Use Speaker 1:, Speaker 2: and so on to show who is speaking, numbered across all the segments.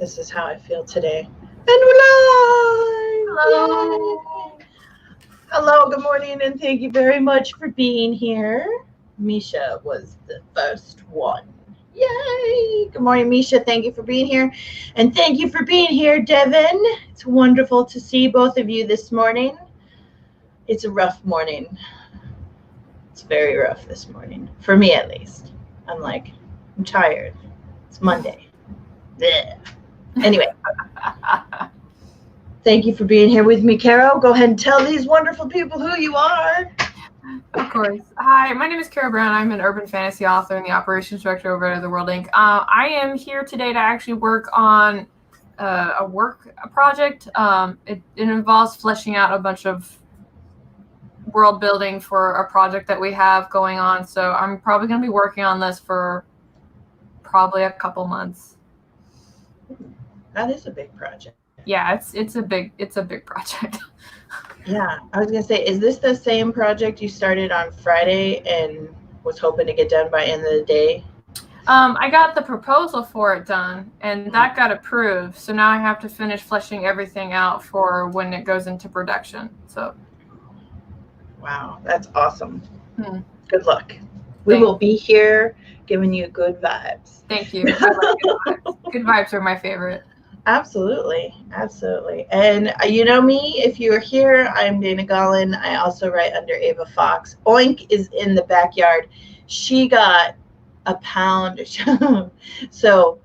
Speaker 1: This is how I feel today. And we're live!
Speaker 2: Hello.
Speaker 1: Yay! Hello, good morning, and thank you very much for being here. Misha was the first one. Yay! Good morning, Misha. Thank you for being here. And thank you for being here, Devin. It's wonderful to see both of you this morning. It's a rough morning. It's very rough this morning. For me, at least. I'm tired. It's Monday. Blech. Anyway, thank you for being here with me, Carol. Go ahead and tell these wonderful people who you are.
Speaker 2: Of course. Hi, my name is Carol Brown. I'm an urban fantasy author and the operations director over at The World Inc. I am here today to actually work on a project. It involves fleshing out a bunch of world building for a project that we have going on. So I'm probably going to be working on this for probably a couple months.
Speaker 1: That is a big project.
Speaker 2: Yeah, it's a big project.
Speaker 1: Yeah, I was gonna say, is this the same project you started on Friday and was hoping to get done by end of the day?
Speaker 2: I got the proposal for it done, and that got approved. So now I have to finish fleshing everything out for when it goes into production. So,
Speaker 1: wow, that's awesome. Good luck. We will be here giving you good vibes.
Speaker 2: Thank you. I like good vibes. Good vibes are my favorite.
Speaker 1: Absolutely. And you know me, if you're here, I'm Dana Gaulin. I also write under Ava Fox. Oink is in the backyard. She got a pound. So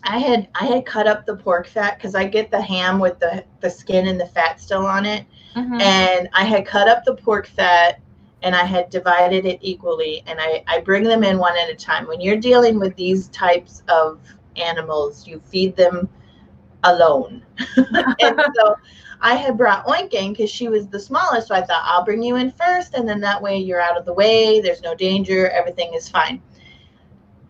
Speaker 1: I had cut up the pork fat because I get the ham with the skin and the fat still on it. Mm-hmm. And I had cut up the pork fat and I had divided it equally. And I bring them in one at a time. When you're dealing with these types of animals, you feed them alone. And so I had brought Oink in because she was the smallest, so I thought I'll bring you in first, and then that way you're out of the way, there's no danger, everything is fine.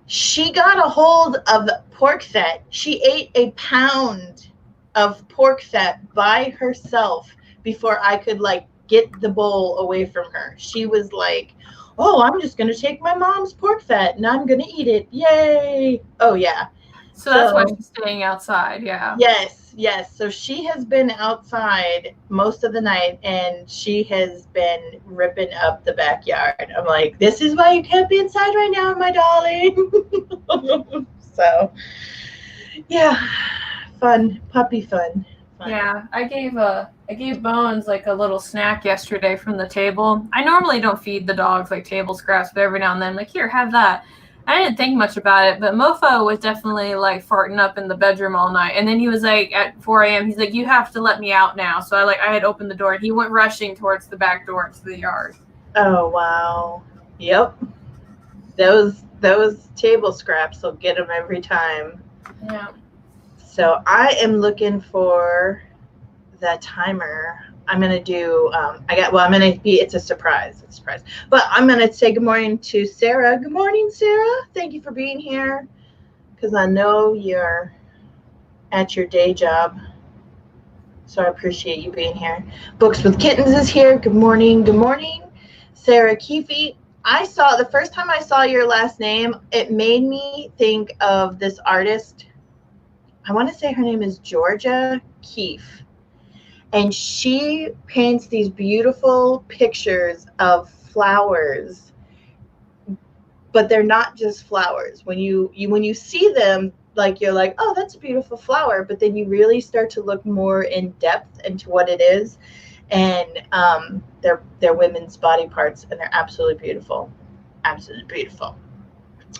Speaker 1: She got a hold of pork fat. She ate a pound of pork fat by herself before I could get the bowl away from her. She was like, oh, I'm just going to take my mom's pork fat and I'm going to eat it. Yay. Oh, yeah.
Speaker 2: So that's why she's staying outside, yeah.
Speaker 1: Yes. So she has been outside most of the night, and she has been ripping up the backyard. I'm like, this is why you can't be inside right now, my darling. So, yeah, fun, puppy fun.
Speaker 2: Yeah, I gave Bones a little snack yesterday from the table. I normally don't feed the dogs table scraps, but every now and then, here, have that. I didn't think much about it, but Mofo was definitely farting up in the bedroom all night. And then he was at 4 a.m. He's like, you have to let me out now. So I had opened the door and he went rushing towards the back door into the yard.
Speaker 1: Oh, wow. Yep. Those table scraps will get him every time.
Speaker 2: Yeah.
Speaker 1: So I am looking for that timer. I'm going to do, it's a surprise. But I'm going to say good morning to Sarah. Good morning, Sarah. Thank you for being here, because I know you're at your day job. So I appreciate you being here. Books with Kittens is here. Good morning. Sarah Keefe. The first time I saw your last name, it made me think of this artist. I want to say her name is Georgia Keefe. And she paints these beautiful pictures of flowers, but they're not just flowers. When you see them, you're like, oh, that's a beautiful flower. But then you really start to look more in depth into what it is. And they're women's body parts, and they're absolutely beautiful. Absolutely beautiful.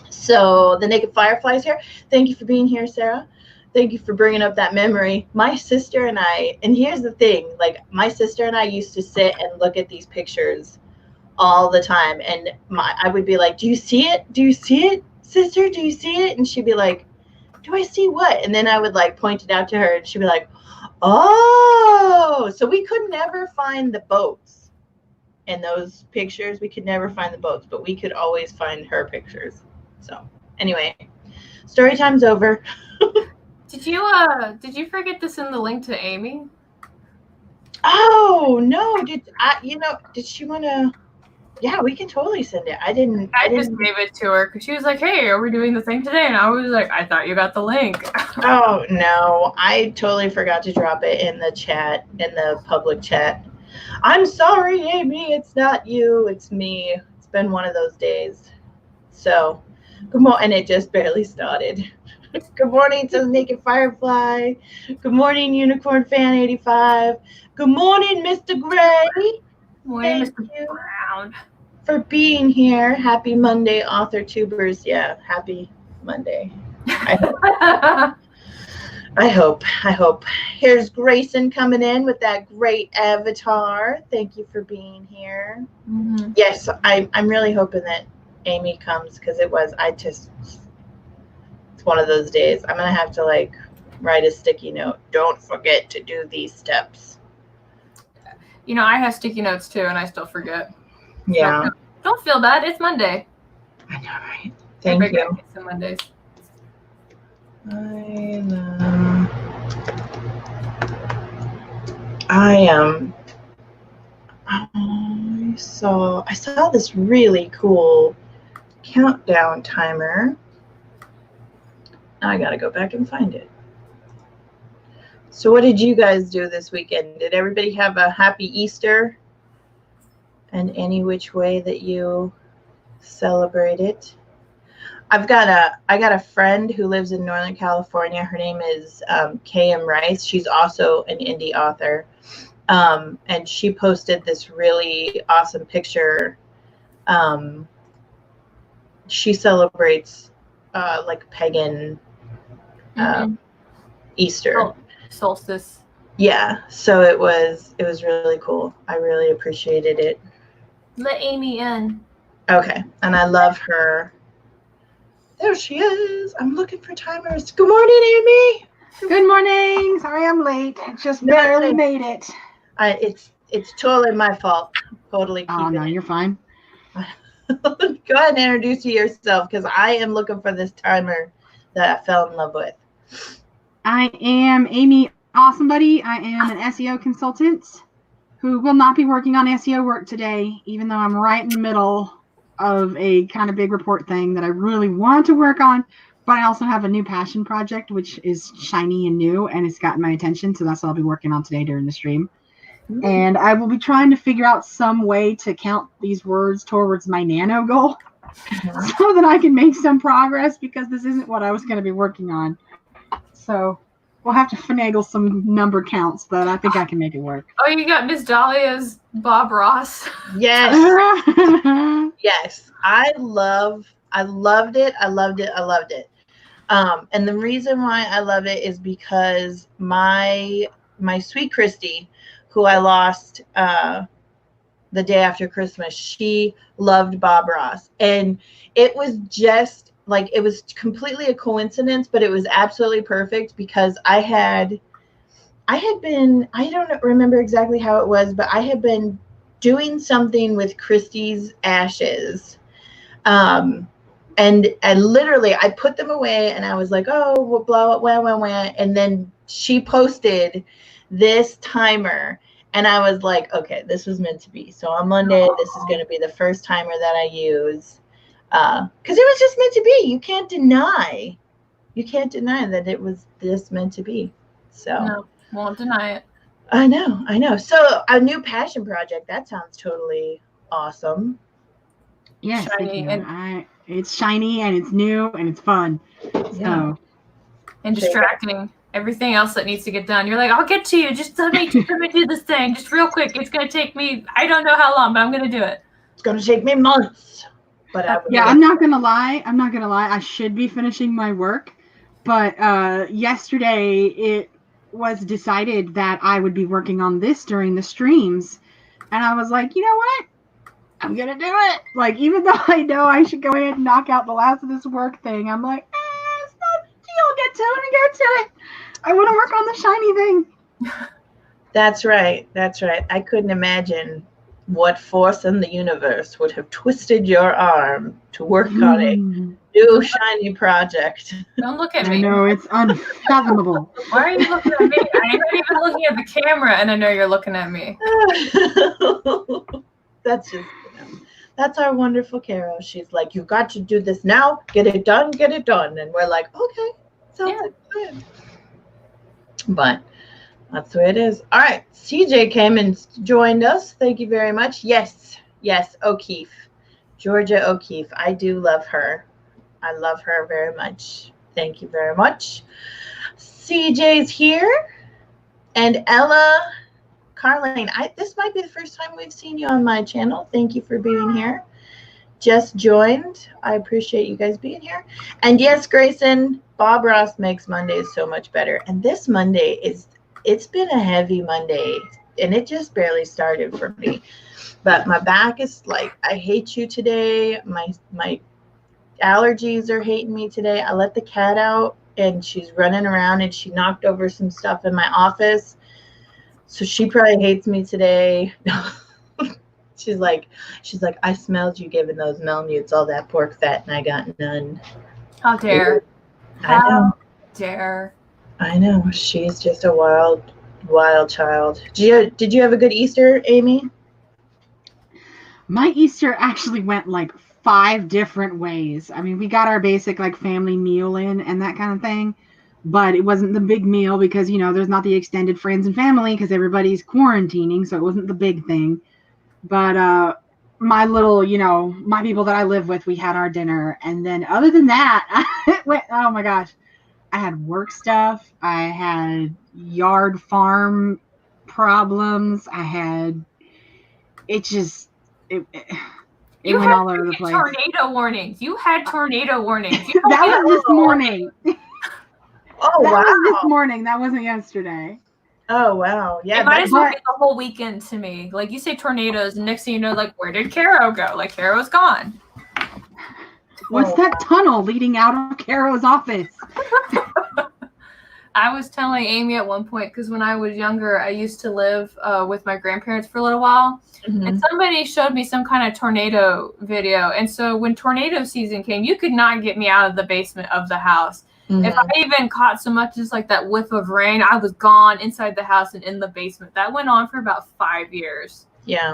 Speaker 1: So the Naked Fireflies here. Thank you for being here, Sarah. Thank you for bringing up that memory. My sister and I, and here's the thing, my sister and I used to sit and look at these pictures all the time. And I would be like, do you see it? Do you see it, sister? Do you see it? And she'd be like, do I see what? And then I would point it out to her, and she'd be like, oh. So we could never find the boats in those pictures. We could never find the boats, but we could always find her pictures. So anyway, story time's over.
Speaker 2: Did you forget to send the link to Amy?
Speaker 1: Oh no! Did she want to? Yeah, we can totally send it. I
Speaker 2: just gave it to her because she was like, "Hey, are we doing the thing today?" And I was like, "I thought you got the link."
Speaker 1: Oh no, I totally forgot to drop it in the chat, in the public chat. I'm sorry, Amy. It's not you. It's me. It's been one of those days. So, good morning. And it just barely started. Good morning, says Naked Firefly. Good morning, Unicorn Fan 85. Good morning, Mr. Gray.
Speaker 2: Morning,
Speaker 1: Thank
Speaker 2: Mr.
Speaker 1: you
Speaker 2: Brown.
Speaker 1: for being here. Happy Monday, Author Tubers. Yeah, happy Monday. I hope. Here's Grayson coming in with that great avatar. Thank you for being here.
Speaker 2: Mm-hmm.
Speaker 1: Yes, I'm really hoping that Amy comes because it's one of those days. I'm going to have to like write a sticky note. Don't forget to do these steps.
Speaker 2: You know, I have sticky notes too, and I still forget.
Speaker 1: Yeah.
Speaker 2: So, don't feel bad. It's Monday.
Speaker 1: I know, right? Thank
Speaker 2: Everybody
Speaker 1: you.
Speaker 2: gets some Mondays.
Speaker 1: I saw this really cool countdown timer. I gotta go back and find it. So what did you guys do this weekend? Did everybody have a happy Easter? And any which way that you celebrate it? I got a friend who lives in Northern California. Her name is K.M. Rice. She's also an indie author. And she posted this really awesome picture. She celebrates like pagan Easter.
Speaker 2: Solstice.
Speaker 1: Yeah, so it was really cool. I really appreciated it.
Speaker 2: Let Amy in.
Speaker 1: Okay, and I love her. There she is. I'm looking for timers. Good morning, Amy.
Speaker 3: Good morning. Sorry I'm late. Just barely made it.
Speaker 1: It's totally my fault. Totally.
Speaker 3: Oh no, you're fine.
Speaker 1: Go ahead and introduce yourself because I am looking for this timer that I fell in love with.
Speaker 3: I am Amy Awesome Buddy. I am an SEO consultant who will not be working on SEO work today, even though I'm right in the middle of a kind of big report thing that I really want to work on. But I also have a new passion project, which is shiny and new, and it's gotten my attention. So that's what I'll be working on today during the stream. Mm-hmm. And I will be trying to figure out some way to count these words towards my nano goal so that I can make some progress, because this isn't what I was going to be working on. So we'll have to finagle some number counts, but I think I can make it work.
Speaker 2: Oh, you got Miss Dahlia's Bob Ross.
Speaker 1: Yes. Yes. I loved it. And the reason why I love it is because my sweet Christy, who I lost the day after Christmas, she loved Bob Ross. And it was just like, it was completely a coincidence, but it was absolutely perfect because I had been, I don't remember exactly how it was, but I had been doing something with Christy's ashes. And literally I put them away and I was like, oh, blah, blah, blah, blah. And then she posted this timer and I was like, okay, this was meant to be. So on Monday, this is going to be the first timer that I use. Because it was just meant to be. You can't deny that it was just meant to be. So
Speaker 2: no, won't deny it.
Speaker 1: I know. So a new passion project, that sounds totally awesome.
Speaker 3: Yes, it's shiny and it's new and it's fun.
Speaker 2: Yeah. And distracting. Everything else that needs to get done. You're like, I'll get to you. Just let me do this thing. Just real quick. It's going to take me, I don't know how long, but I'm going to do it.
Speaker 1: It's going to take me months. But
Speaker 3: I'm not going to lie. I should be finishing my work. But yesterday it was decided that I would be working on this during the streams. And I was like, you know what? I'm going to do it. Like, even though I know I should go ahead and knock out the last of this work thing, I'm like, it's not a deal. Get to it. I want to work on the shiny thing.
Speaker 1: That's right. I couldn't imagine what force in the universe would have twisted your arm to work on a new shiny project.
Speaker 2: Don't look at me.
Speaker 3: I know, it's unfathomable.
Speaker 2: Why are you looking at me? I'm not even looking at the camera, and I know you're looking at me.
Speaker 1: That's our wonderful Carol. She's like, you got to do this now. Get it done. Get it done. And we're like, okay, sounds like a plan. But that's the way it is. All right. CJ came and joined us. Thank you very much. Yes. O'Keefe. Georgia O'Keefe. I do love her. I love her very much. Thank you very much. CJ's here. And Ella Carlene. This might be the first time we've seen you on my channel. Thank you for being here. Just joined. I appreciate you guys being here. And yes, Grayson, Bob Ross makes Mondays so much better. And this Monday it's been a heavy Monday, and it just barely started for me. But my back is like, I hate you today. My allergies are hating me today. I let the cat out, and she's running around, and she knocked over some stuff in my office. So she probably hates me today. She's like, I smelled you giving those Melmutes all that pork fat, and I got none.
Speaker 2: How dare.
Speaker 1: How
Speaker 2: dare.
Speaker 1: I know. She's just a wild child. Did you have a good Easter, Amy?
Speaker 3: My Easter actually went like 5 different ways. I mean, we got our basic like family meal in and that kind of thing, but it wasn't the big meal because, there's not the extended friends and family because everybody's quarantining, so it wasn't the big thing. But my little, my people that I live with, we had our dinner. And then other than that, oh my gosh, I had work stuff. I had yard farm problems. It went all over the place.
Speaker 2: Tornado warnings. You had tornado warnings.
Speaker 3: That was this morning.
Speaker 1: Oh,
Speaker 3: that
Speaker 1: wow.
Speaker 3: was this morning. That wasn't yesterday.
Speaker 1: Oh, wow. Yeah.
Speaker 2: It might as well be the whole weekend to me. Like, you say tornadoes, and next thing you know, like, where did Caro go? Like, Caro's gone.
Speaker 3: What's that tunnel leading out of Caro's office?
Speaker 2: I was telling Amy at one point, because when I was younger, I used to live with my grandparents for a little while. Mm-hmm. And somebody showed me some kind of tornado video. And so when tornado season came, you could not get me out of the basement of the house. Mm-hmm. If I even caught so much as like that whiff of rain, I was gone inside the house and in the basement. That went on for about 5 years.
Speaker 1: Yeah.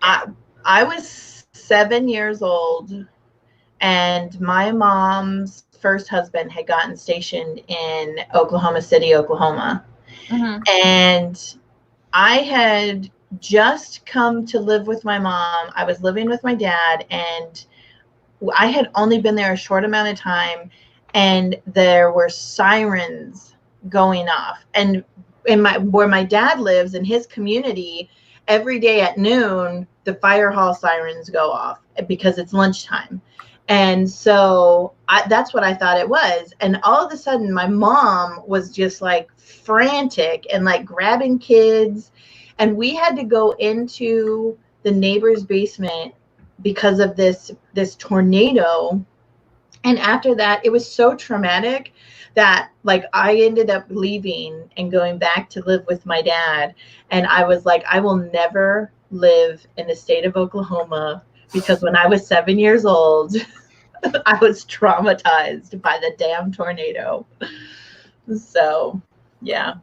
Speaker 1: I was 7 years old, and my mom's first husband had gotten stationed in Oklahoma City, Oklahoma. Mm-hmm. And I had just come to live with my mom. I was living with my dad, and I had only been there a short amount of time, and there were sirens going off. And where my dad lives, in his community, every day at noon, the fire hall sirens go off because it's lunchtime. And so that's what I thought it was. And all of a sudden, my mom was just like frantic and like grabbing kids. And we had to go into the neighbor's basement because of this tornado. And after that, it was so traumatic that like I ended up leaving and going back to live with my dad. And I was like, I will never live in the state of Oklahoma, because when I was 7 years old, I was traumatized by the damn tornado. So, yeah,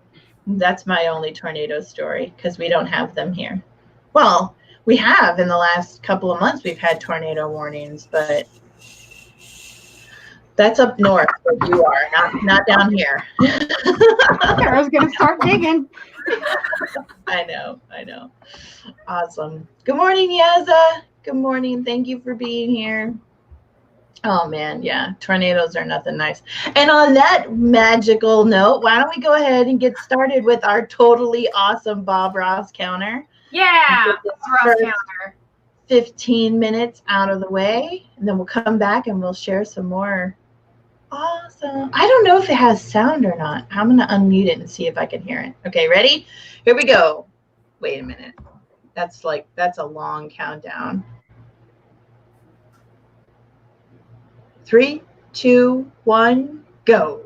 Speaker 1: that's my only tornado story, because we don't have them here. Well, we have in the last couple of months, we've had tornado warnings, but that's up north where you are, not down here.
Speaker 3: Caro's going to start digging.
Speaker 1: I know. Awesome. Good morning, Yaza. Good morning. Thank you for being here. Oh, man. Yeah. Tornadoes are nothing nice. And on that magical note, why don't we go ahead and get started with our totally awesome Bob Ross counter.
Speaker 2: Yeah. Bob Ross counter.
Speaker 1: 15 minutes out of the way, and then we'll come back and we'll share some more. Awesome. I don't know if it has sound or not. I'm going to unmute it and see if I can hear it. Okay, ready? Here we go. Wait a minute. That's a long countdown. 3, 2, 1, go.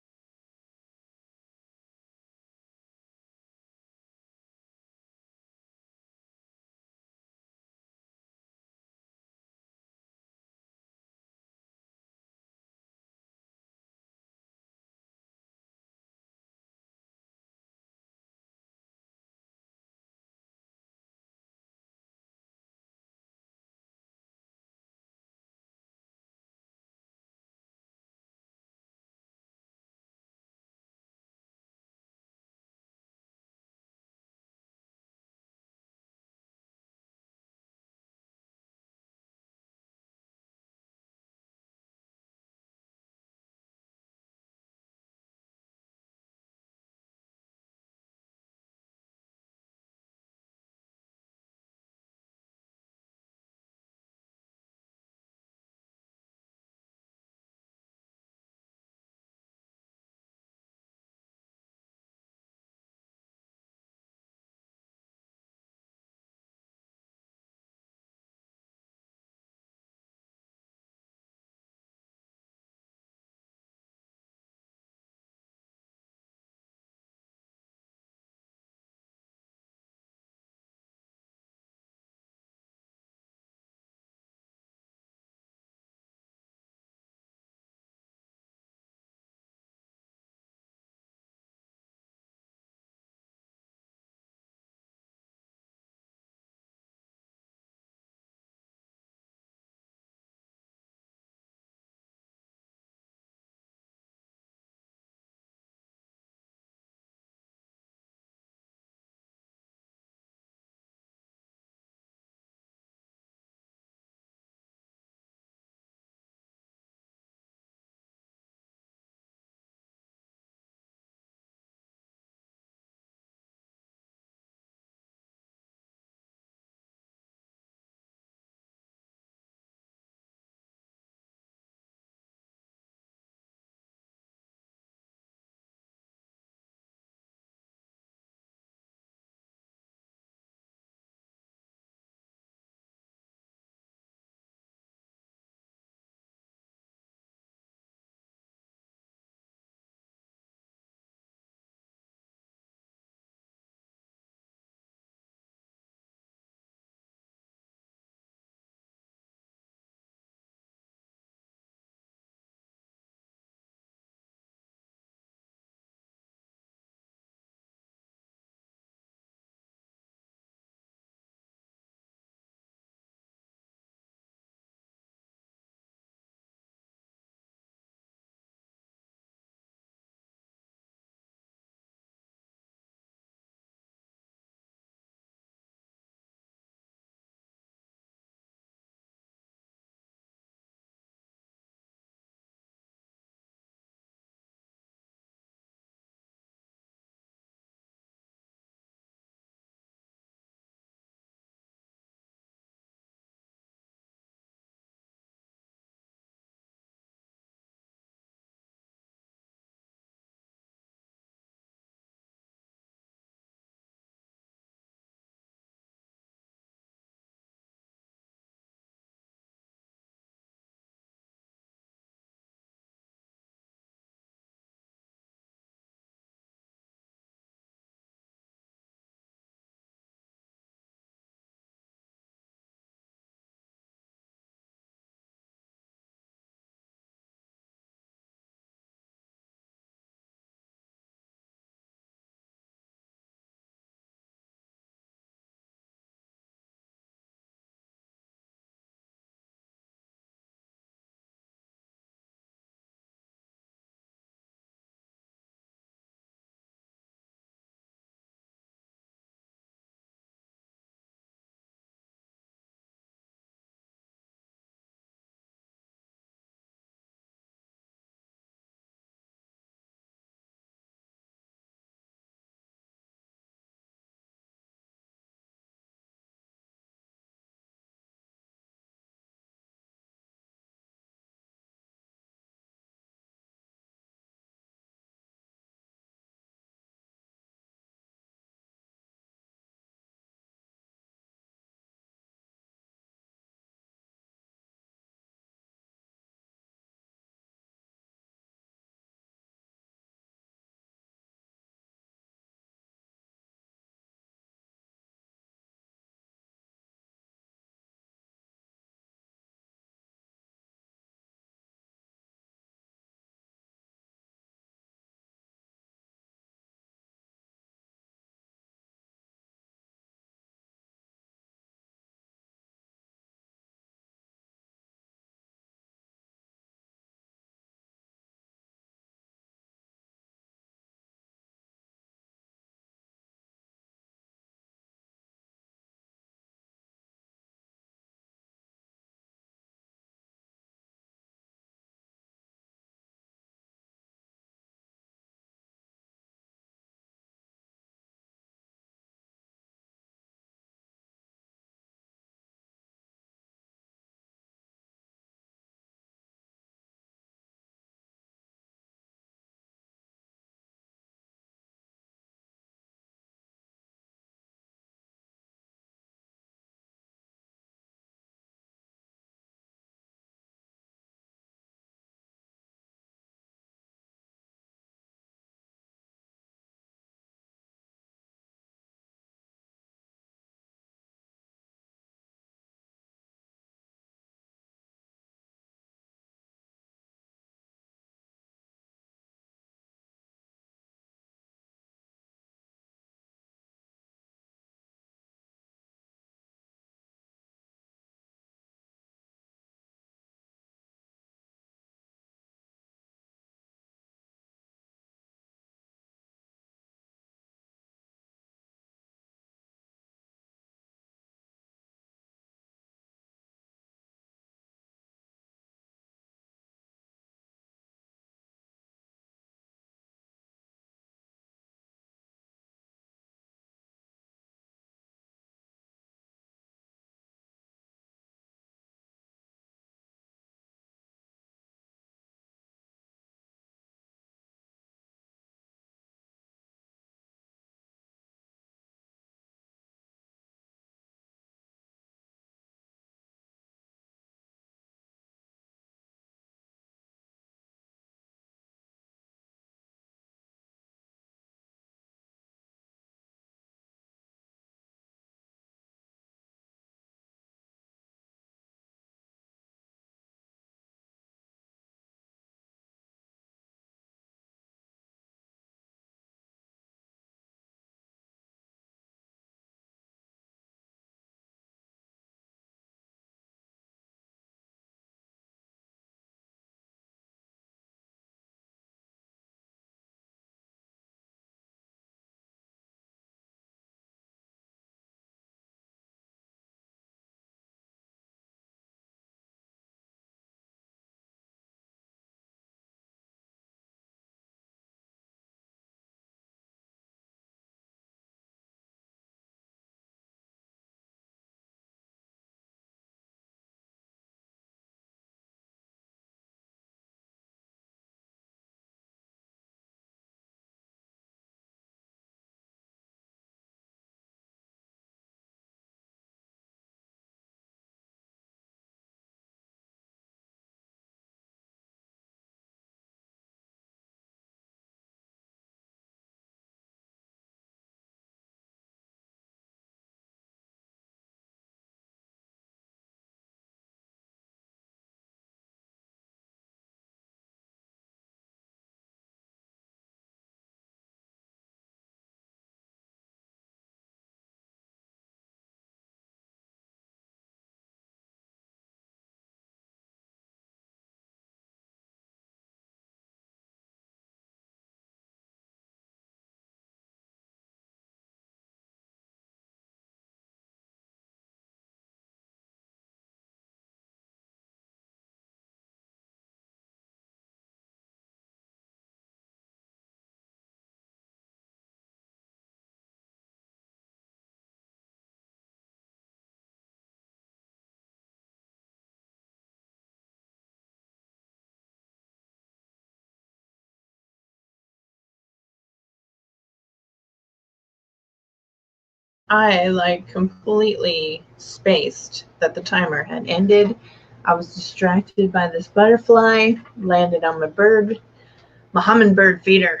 Speaker 1: I like completely spaced that the timer had ended. I was distracted by this butterfly, landed on my hummingbird feeder.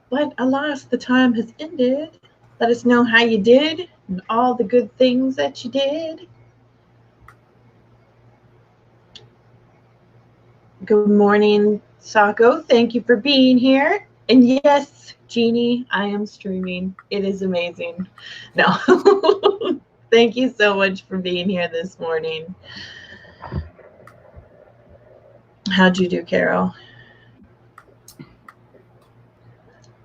Speaker 1: But alas, the time has ended. Let us know how you did and all the good things that you did. Good morning, Sako. Thank you for being here. And yes, Jeannie, I am streaming. It is amazing. No. Thank you so much for being here this morning. How'd you do, Carol?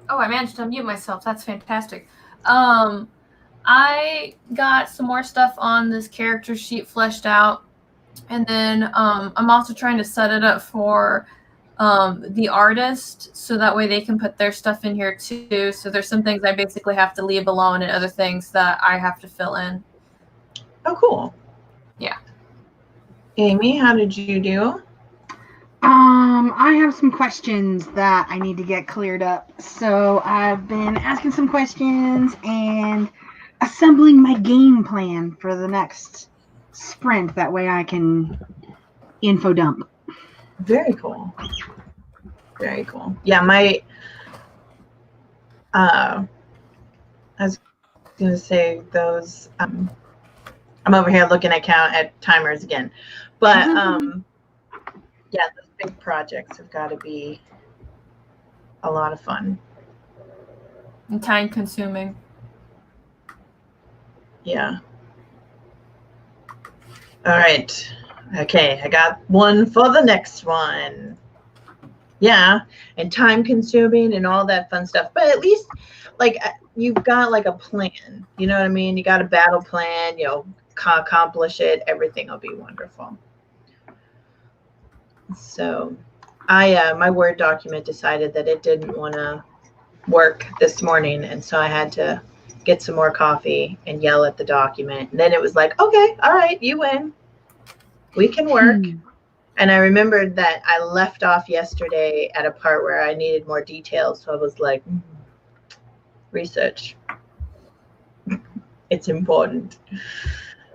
Speaker 2: Oh, I managed to unmute myself. That's fantastic. I got some more stuff on this character sheet fleshed out. And then I'm also trying to set it up for the artist, so that way they can put their stuff in here too. So there's some things I basically have to leave alone and other things that I have to fill in.
Speaker 1: Oh, cool.
Speaker 2: Yeah.
Speaker 1: Amy, how did you do?
Speaker 3: I have some questions that I need to get cleared up. So I've been asking some questions and assembling my game plan for the next sprint. That way I can info dump.
Speaker 1: Very cool. Very cool. Yeah, I was going to say those, I'm over here looking at timers again, but yeah, those big projects have got to be a lot of fun.
Speaker 2: And time consuming.
Speaker 1: Yeah. All right. Okay, I got one for the next one. Yeah, and time consuming and all that fun stuff. But at least, like, you've got like a plan. You know what I mean? You got a battle plan. You'll accomplish it. Everything will be wonderful. So, my Word document decided that it didn't want to work this morning, and so I had to get some more coffee and yell at the document. And then it was like, okay, all right, you win. We can work. And I remembered that I left off yesterday at a part where I needed more details. So I was like, research. It's important.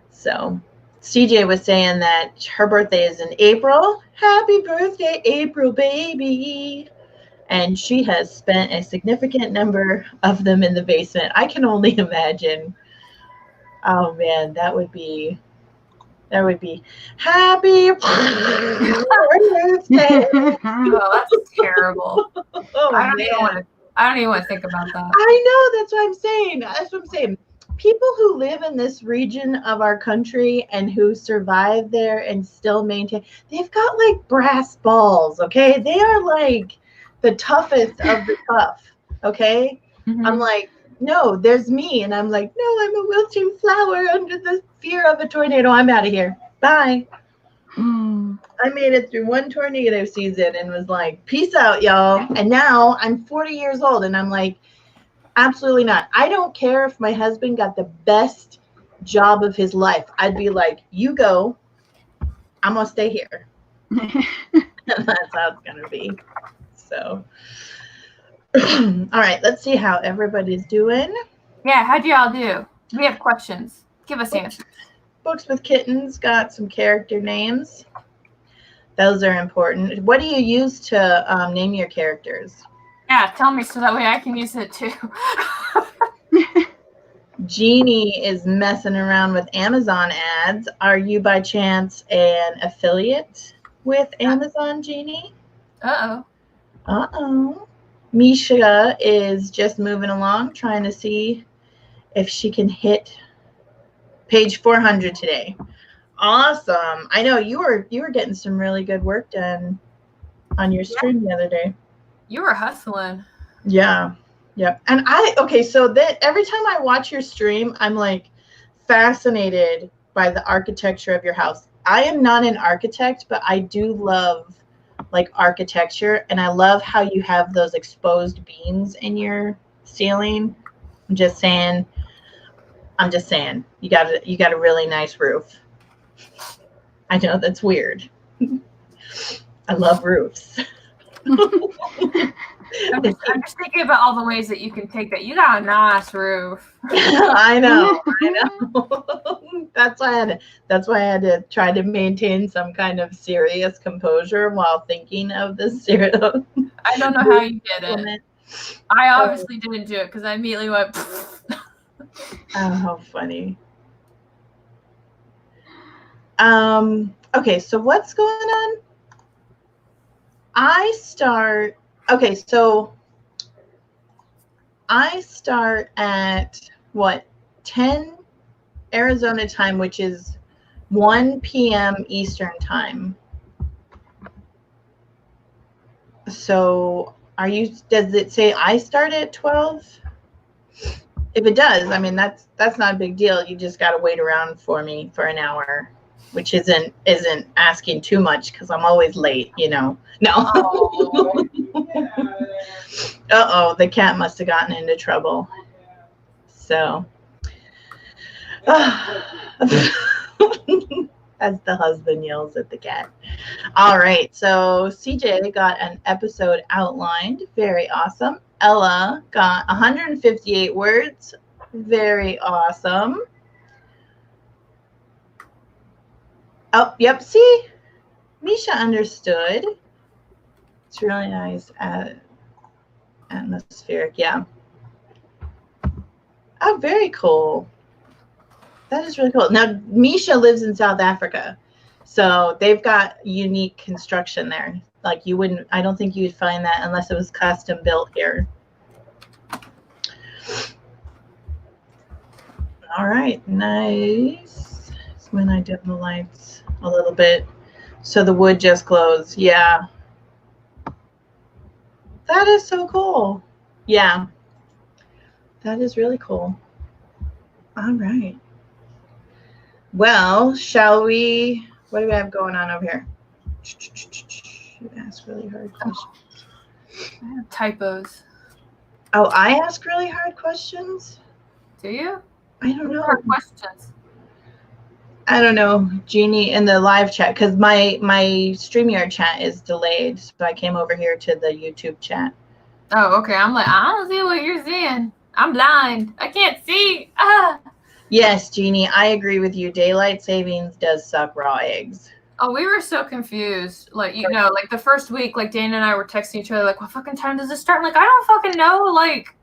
Speaker 1: So CJ was saying that her birthday is in April. Happy birthday, April, baby. And she has spent a significant number of them in the basement. I can only imagine. Oh, man, that would be happy birthday.
Speaker 2: Oh, that's terrible.
Speaker 1: Oh,
Speaker 2: I don't even want to think about that.
Speaker 1: I know, that's what I'm saying. That's what I'm saying. People who live in this region of our country and who survive there and still maintain, they've got like brass balls, okay? They are like the toughest of the tough, okay? Mm-hmm. I'm like, no, there's me. And I'm like, no, I'm a wilting flower under the fear of a tornado. I'm out of here. Bye. I made it through one tornado season and was like, peace out, y'all. And now I'm 40 years old and I'm like, absolutely not. I don't care if my husband got the best job of his life. I'd be like, you go. I'm going to stay here. And that's how it's going to be. So. All right, let's see how everybody's doing.
Speaker 2: Yeah, how'd y'all do? We have questions. Give us answers.
Speaker 1: Books with Kittens got some character names. Those are important. What do you use to name your characters?
Speaker 2: Yeah, tell me so that way I can use it too.
Speaker 1: Jeannie is messing around with Amazon ads. Are you by chance an affiliate with Amazon, Jeannie?
Speaker 2: Uh-oh.
Speaker 1: Uh-oh. Misha is just moving along, trying to see if she can hit page 400 today. Awesome. I know you were getting some really good work done on your stream the other day.
Speaker 2: You were hustling.
Speaker 1: Yeah. Yep. And so that every time I watch your stream, I'm like fascinated by the architecture of your house. I am not an architect, but I do love like architecture, and I love how you have those exposed beams in your ceiling. I'm just saying you got a really nice roof. I know that's weird. I love roofs.
Speaker 2: I'm just thinking about all the ways that you can take that. You got a nice roof.
Speaker 1: I know. That's why I had to try to maintain some kind of serious composure while thinking of this serious.
Speaker 2: I don't know how you did it. I obviously didn't do it because I immediately went.
Speaker 1: Oh, how funny. Okay, so what's going on? I start at what, 10 Arizona time, which is 1 p.m. Eastern time. So does it say I start at 12? If it does, I mean, that's not a big deal. You just got to wait around for me for an hour, which isn't asking too much because I'm always late, No. Uh-oh, the cat must have gotten into trouble. So, as the husband yells at the cat. All right, so CJ got an episode outlined. Very awesome. Ella got 158 words. Very awesome. Oh, yep, see? Misha understood. It's really nice. Atmospheric, yeah. Oh, very cool. That is really cool. Now, Misha lives in South Africa, so they've got unique construction there. Like I don't think you'd find that unless it was custom built here. All right, nice. It's when I dim the lights a little bit so the wood just glows. Yeah. That is so cool. Yeah. That is really cool. All right. Well, shall we? What do we have going on over here? You ask really hard questions.
Speaker 2: I have typos.
Speaker 1: Oh, I ask really hard questions?
Speaker 2: Do you?
Speaker 1: I don't know.
Speaker 2: Hard questions.
Speaker 1: I don't know, Jeannie, in the live chat, because my StreamYard chat is delayed, so I came over here to the YouTube chat.
Speaker 2: Oh, okay. I'm like, I don't see what you're seeing. I'm blind. I can't see. Ah.
Speaker 1: Yes, Jeannie, I agree with you. Daylight savings does suck raw eggs.
Speaker 2: Oh, we were so confused. Like, like the first week, like Dana and I were texting each other, like, what fucking time does it start? I'm like, I don't fucking know. Like,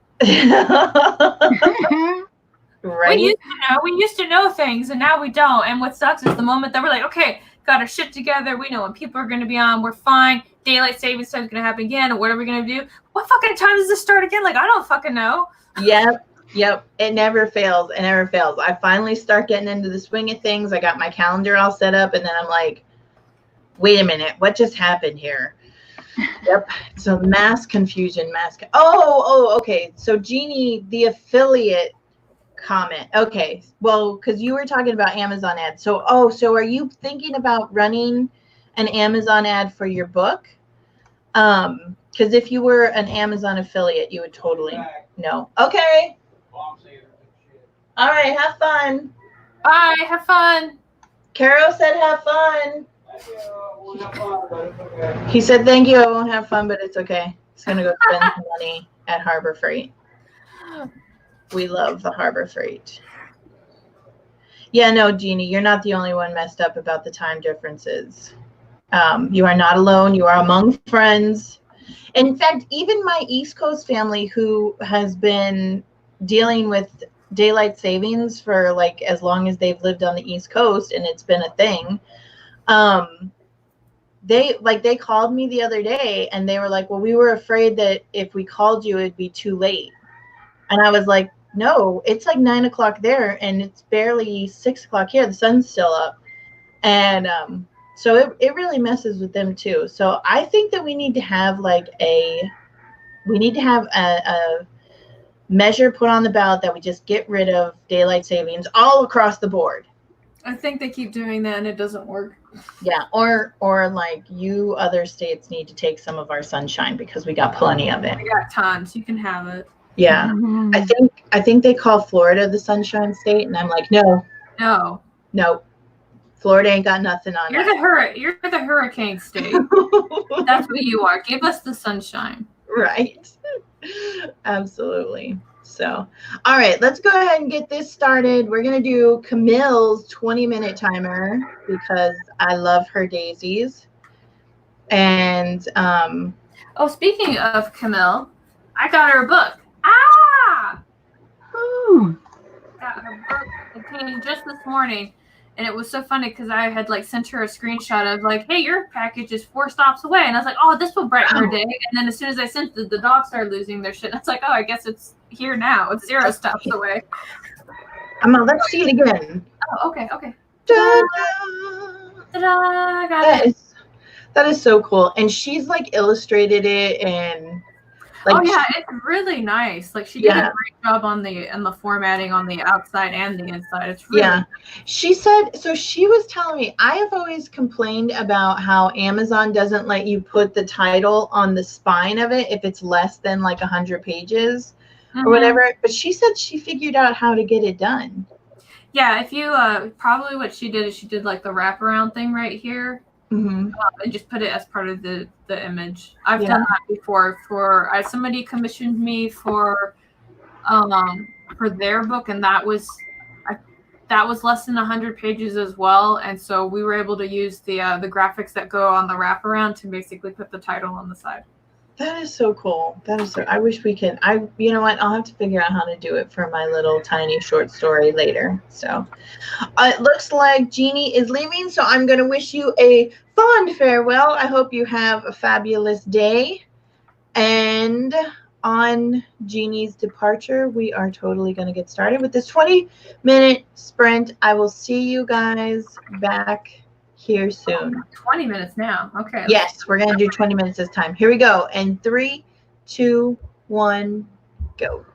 Speaker 1: right?
Speaker 2: We used to know things, and now we don't. And what sucks is the moment that we're like, okay, got our shit together. We know when people are going to be on. We're fine. Daylight savings time is going to happen again. And what are we going to do? What fucking time does this start again? Like, I don't fucking know.
Speaker 1: Yep. It never fails. I finally start getting into the swing of things. I got my calendar all set up, and then I'm like, wait a minute, what just happened here? Yep. So mass confusion, okay. So Jeannie, the affiliate comment. Okay. Well, because you were talking about Amazon ads. So are you thinking about running an Amazon ad for your book? Because if you were an Amazon affiliate, you would totally know. Okay. All right. Have fun.
Speaker 2: Bye. Have fun.
Speaker 1: Caro said have fun. He said thank you. I won't have fun, but it's okay. He's going to go spend some money at Harbor Freight. We love the Harbor Freight. Yeah, no, Jeannie, you're not the only one messed up about the time differences. You are not alone. You are among friends. In fact, even my East Coast family, who has been dealing with daylight savings for like as long as they've lived on the East Coast, and it's been a thing, they called me the other day and they were like, well, we were afraid that if we called you, it'd be too late. And I was like, no, it's like 9 o'clock there and it's barely 6 o'clock here. The sun's still up. And so it really messes with them too. So I think that we need to have a measure put on the ballot that we just get rid of daylight savings all across the board.
Speaker 2: I think they keep doing that and it doesn't work.
Speaker 1: Yeah, or like you other states need to take some of our sunshine because we got plenty of it.
Speaker 2: We got tons. You can have it.
Speaker 1: Yeah. Mm-hmm. I think they call Florida the Sunshine State, and I'm like, no. Florida ain't got nothing on
Speaker 2: You're the hurricane state. That's what you are. Give us the sunshine.
Speaker 1: Right. Absolutely. So, all right, let's go ahead and get this started. We're going to do Camille's 20-minute timer because I love her daisies. And
Speaker 2: Oh, speaking of Camille, I got her a book. Ah!
Speaker 3: Ooh.
Speaker 2: Got her book. It came just this morning. And it was so funny because I had like sent her a screenshot of like, hey, your package is 4 stops away. And I was like, oh, this will brighten her day. And then as soon as I sent the dogs started losing their shit. I was like, oh, I guess it's here now. It's 0 stops away.
Speaker 1: let's see it again.
Speaker 2: Oh, okay.
Speaker 1: Ta-da!
Speaker 2: Ta-da! Got it.
Speaker 1: That is so cool. And she's like illustrated it and like,
Speaker 2: oh yeah, it's really nice. Like she did a great job on the formatting on the outside and the inside. It's really nice.
Speaker 1: She said, so she was telling me, I have always complained about how Amazon doesn't let you put the title on the spine of it if it's less than like 100 pages or whatever. But she said she figured out how to get it done.
Speaker 2: Yeah, if you probably what she did is she did like the wraparound thing right here. And just put it as part of the image. I've done that before for somebody commissioned me for their book, and that was less than 100 pages as well. And so we were able to use the graphics that go on the wraparound to basically put the title on the side.
Speaker 1: That is so cool. I wish we could. You know what? I'll have to figure out how to do it for my little tiny short story later. So it looks like Jeannie is leaving. So I'm going to wish you a fond farewell. I hope you have a fabulous day. And on Jeannie's departure, we are totally going to get started with this 20-minute sprint. I will see you guys back here soon.
Speaker 2: 20 minutes now. Okay.
Speaker 1: Yes, we're going to do 20 minutes this time. Here we go. And 3, 2, 1, go.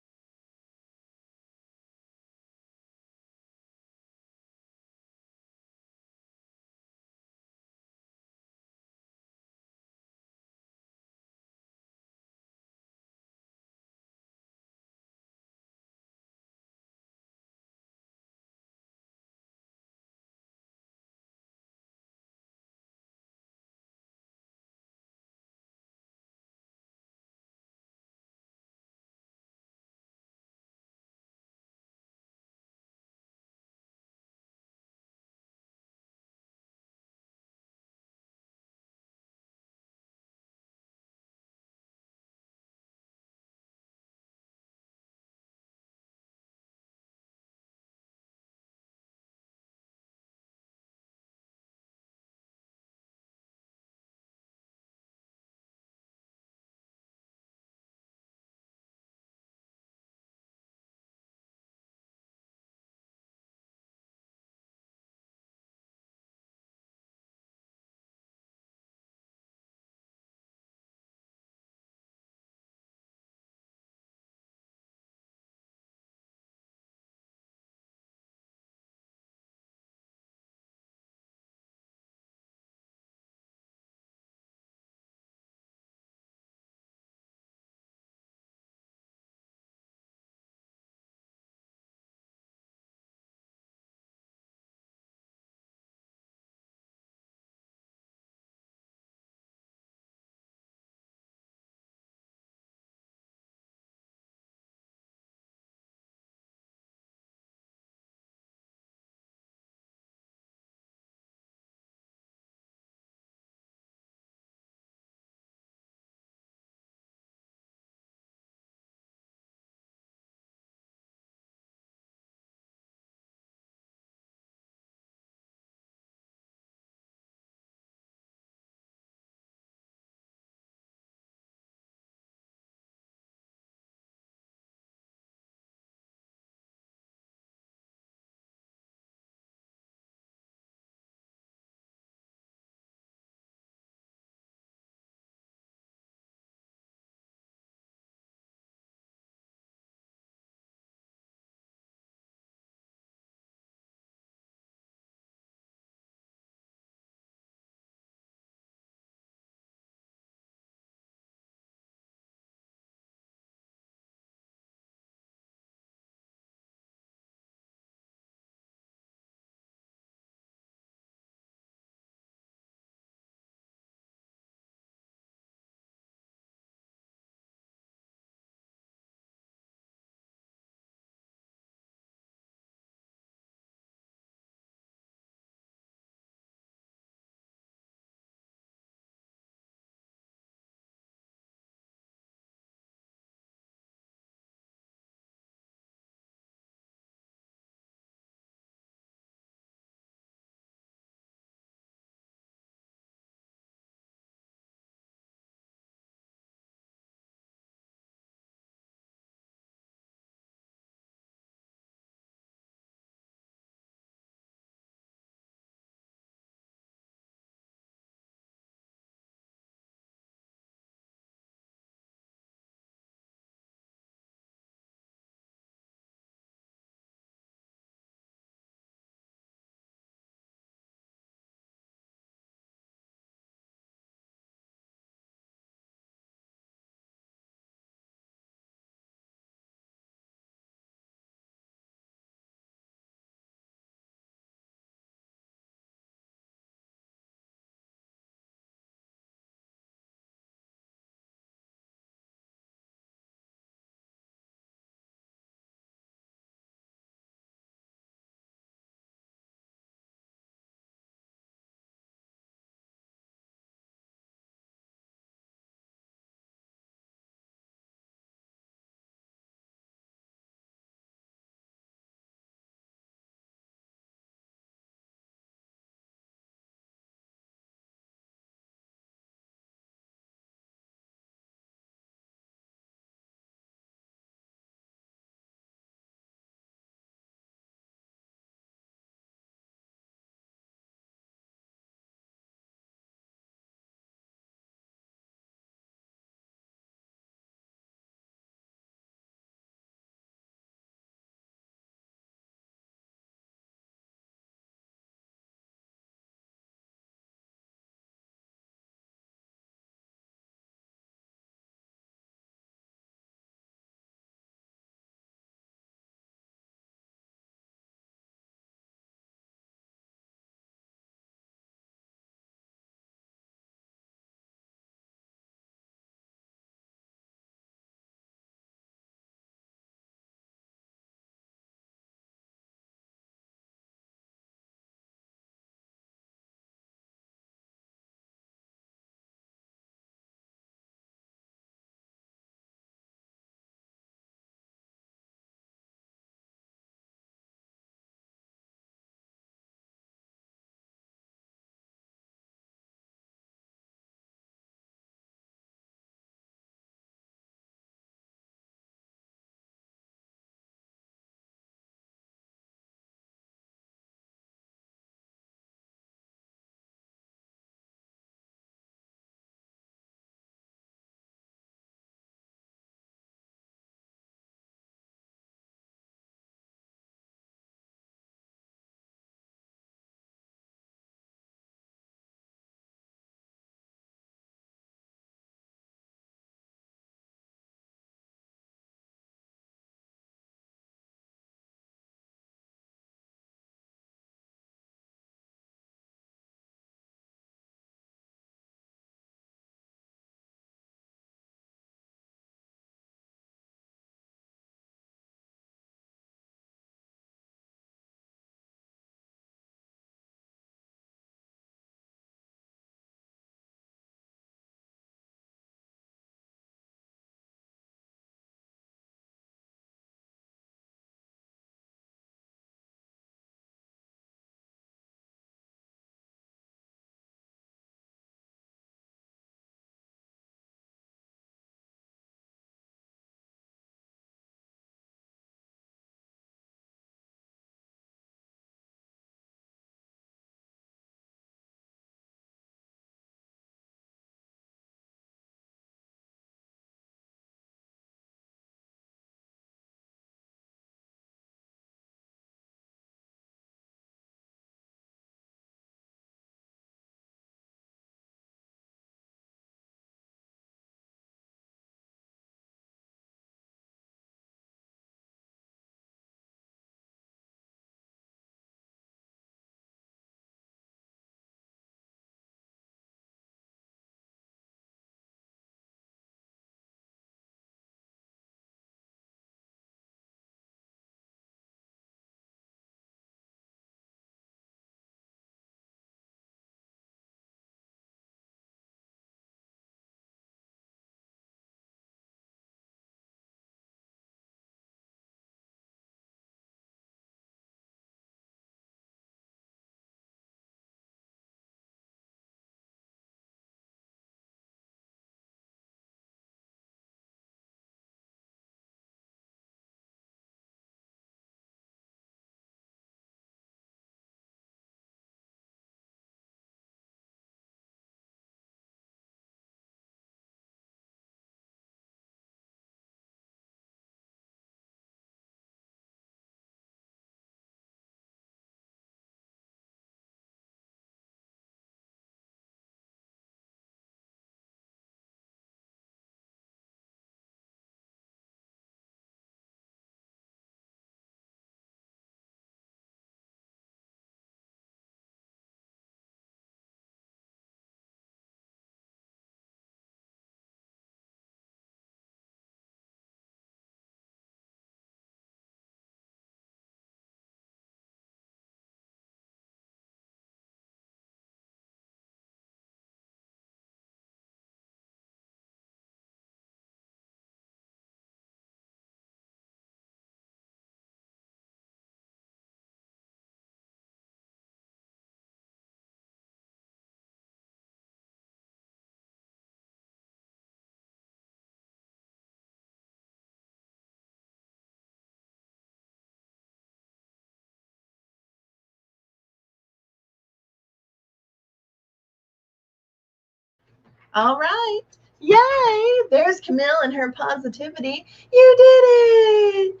Speaker 1: All right. Yay. There's Camille and her positivity. You did it.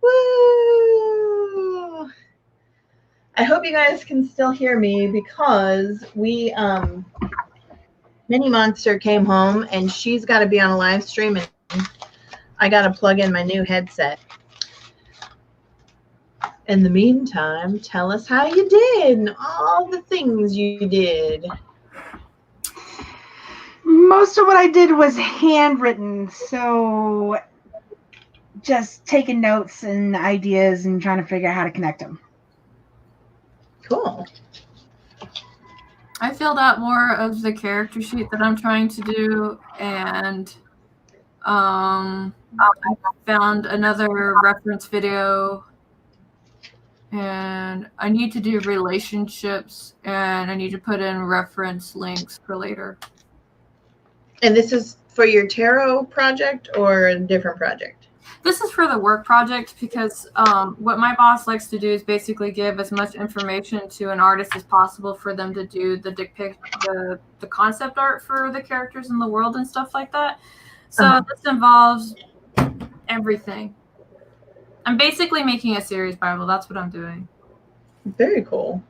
Speaker 1: Woo. I hope you guys can still hear me because we, Mini Monster came home and she's got to be on a live stream and I got to plug in my new headset. In the meantime, tell us how you did and all the things you did.
Speaker 3: Most of what I did was handwritten, so just taking notes and ideas and trying to figure out how to connect them.
Speaker 1: Cool.
Speaker 2: I filled out more of the character sheet that I'm trying to do, and I found another reference video, and I need to do relationships, and I need to put in reference links for later.
Speaker 1: And this is for your tarot project or a different project?
Speaker 2: This is for the work project because what my boss likes to do is basically give as much information to an artist as possible for them to do the concept art for the characters in the world and stuff like that. So this involves everything. I'm basically making a series Bible. That's what I'm doing.
Speaker 1: Very cool.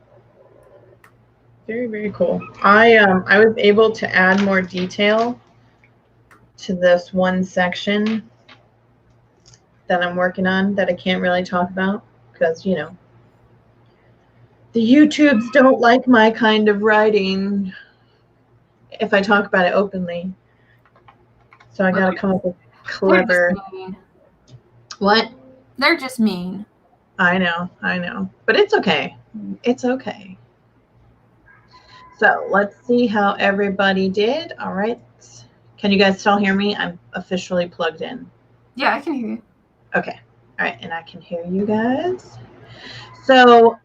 Speaker 1: Very, very cool. I was able to add more detail to this one section that I'm working on that I can't really talk about because, you know, the YouTubes don't like my kind of writing if I talk about it openly. So I got to come up with clever. What?
Speaker 2: They're just mean.
Speaker 1: I know. But it's okay. It's okay. So let's see how everybody did. All right. Can you guys still hear me? I'm officially plugged in.
Speaker 2: Yeah, I can hear you.
Speaker 1: Okay. All right. And I can hear you guys. So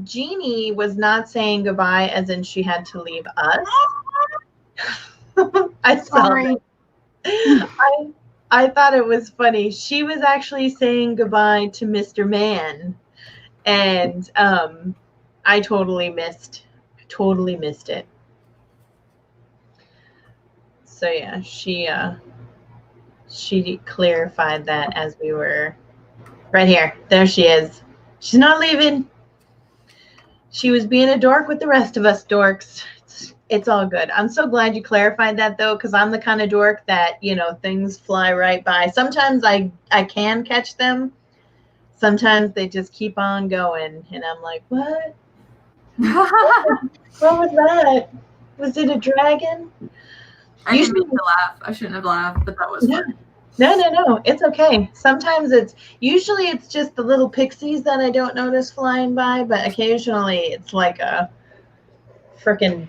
Speaker 1: Jeannie was not saying goodbye as in she had to leave us. I saw it. I thought it was funny. She was actually saying goodbye to Mr. Man. And I totally missed it. So yeah, she clarified that as we were right here. There she is. She's not leaving. She was being a dork with the rest of us dorks. It's all good. I'm so glad you clarified that though, because I'm the kind of dork that, you know, things fly right by. Sometimes I can catch them. Sometimes they just keep on going and I'm like, what? What was that? Was it a dragon?
Speaker 2: I didn't mean to laugh. I shouldn't have laughed, but that was fun.
Speaker 1: No. It's okay. Sometimes usually it's just the little pixies that I don't notice flying by, but occasionally it's like a freaking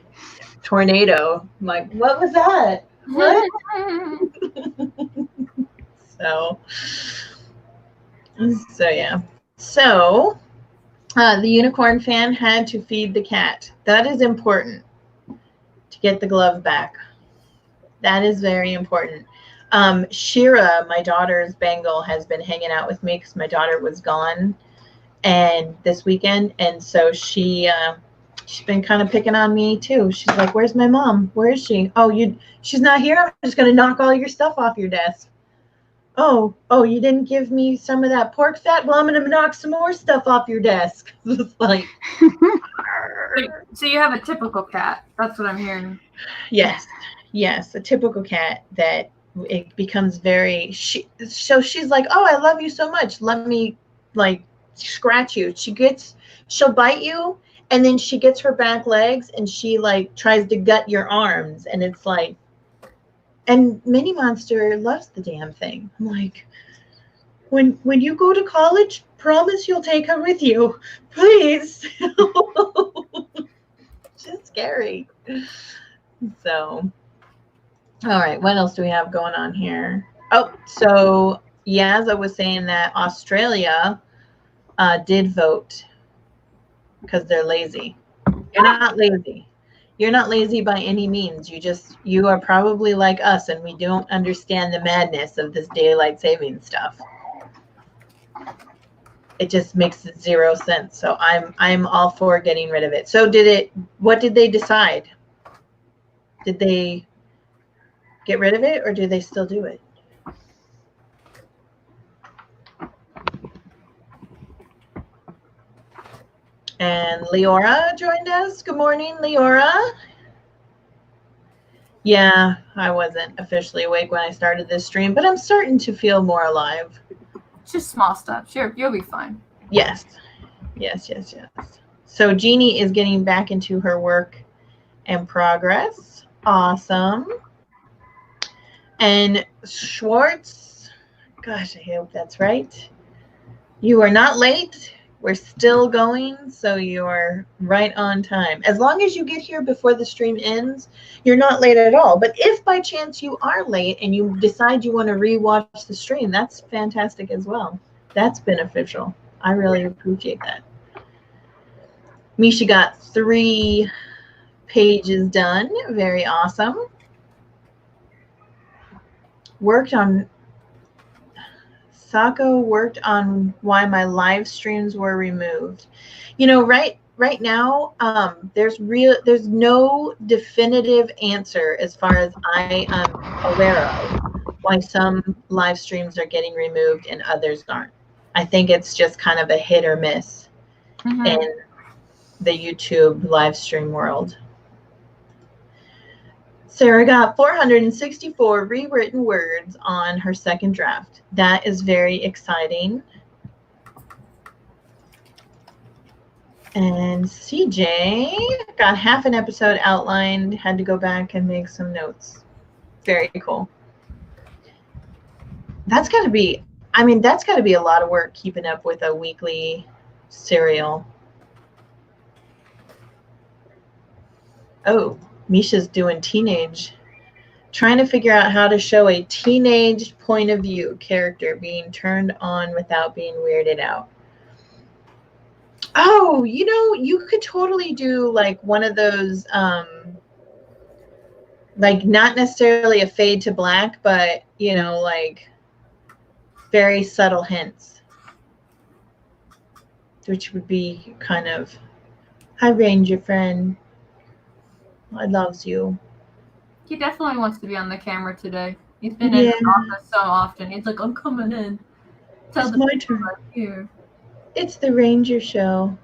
Speaker 1: tornado. I'm like, what was that? What? So yeah. So the unicorn fan had to feed the cat. That is important to get the glove back. That is very important. Shira, my daughter's Bengal, has been hanging out with me because my daughter was gone and this weekend. And so she's been kind of picking on me too. She's like, where's my mom? Where is she? Oh, she's not here. I'm just going to knock all your stuff off your desk. Oh, you didn't give me some of that pork fat? Well, I'm going to knock some more stuff off your desk. It's like,
Speaker 2: so you have a typical cat. That's what I'm hearing.
Speaker 1: Yes, a typical cat that it becomes very, so she's like, oh, I love you so much. Let me like scratch you. She'll bite you and then she gets her back legs and she like tries to gut your arms. And it's like, and Mini Monster loves the damn thing. I'm like, when you go to college, promise you'll take her with you, please. Just scary. So, all right, what else do we have going on here? Oh, so Yazza was saying that Australia did vote because they're lazy. You're not lazy. You're not lazy by any means. You are probably like us and we don't understand the madness of this daylight saving stuff. It just makes zero sense. So I'm all for getting rid of it. So what did they decide? Did they get rid of it, or do they still do it? And Leora joined us. Good morning, Leora. Yeah, I wasn't officially awake when I started this stream, but I'm starting to feel more alive.
Speaker 2: Just small stuff. Sure, you'll be fine.
Speaker 1: Yes. So Jeannie is getting back into her work in progress. Awesome. And Schwartz, gosh, I hope that's right. You are not late. We're still going, so you're right on time. As long as you get here before the stream ends, you're not late at all. But if by chance you are late and you decide you want to rewatch the stream, that's fantastic as well. That's beneficial. I really appreciate that. Misha got 3 pages done. Very awesome. Sako worked on why my live streams were removed. You know, right now, there's no definitive answer as far as I am aware of why some live streams are getting removed and others aren't. I think it's just kind of a hit or miss in the YouTube live stream world. Sarah got 464 rewritten words on her second draft. That is very exciting. And CJ got half an episode outlined, had to go back and make some notes. Very cool. That's got to be, that's got to be a lot of work keeping up with a weekly serial. Oh, Misha's doing teenage, trying to figure out how to show a teenage point of view character being turned on without being weirded out. Oh, you know, you could totally do like one of those, like not necessarily a fade to black, but, you know, like very subtle hints, which would be kind of, hi, Ranger friend. I loves you.
Speaker 2: He definitely wants to be on the camera today. He's been in the office so often. He's like, I'm coming in. Tell
Speaker 1: It's my turn.
Speaker 2: Here.
Speaker 1: It's the Ranger show.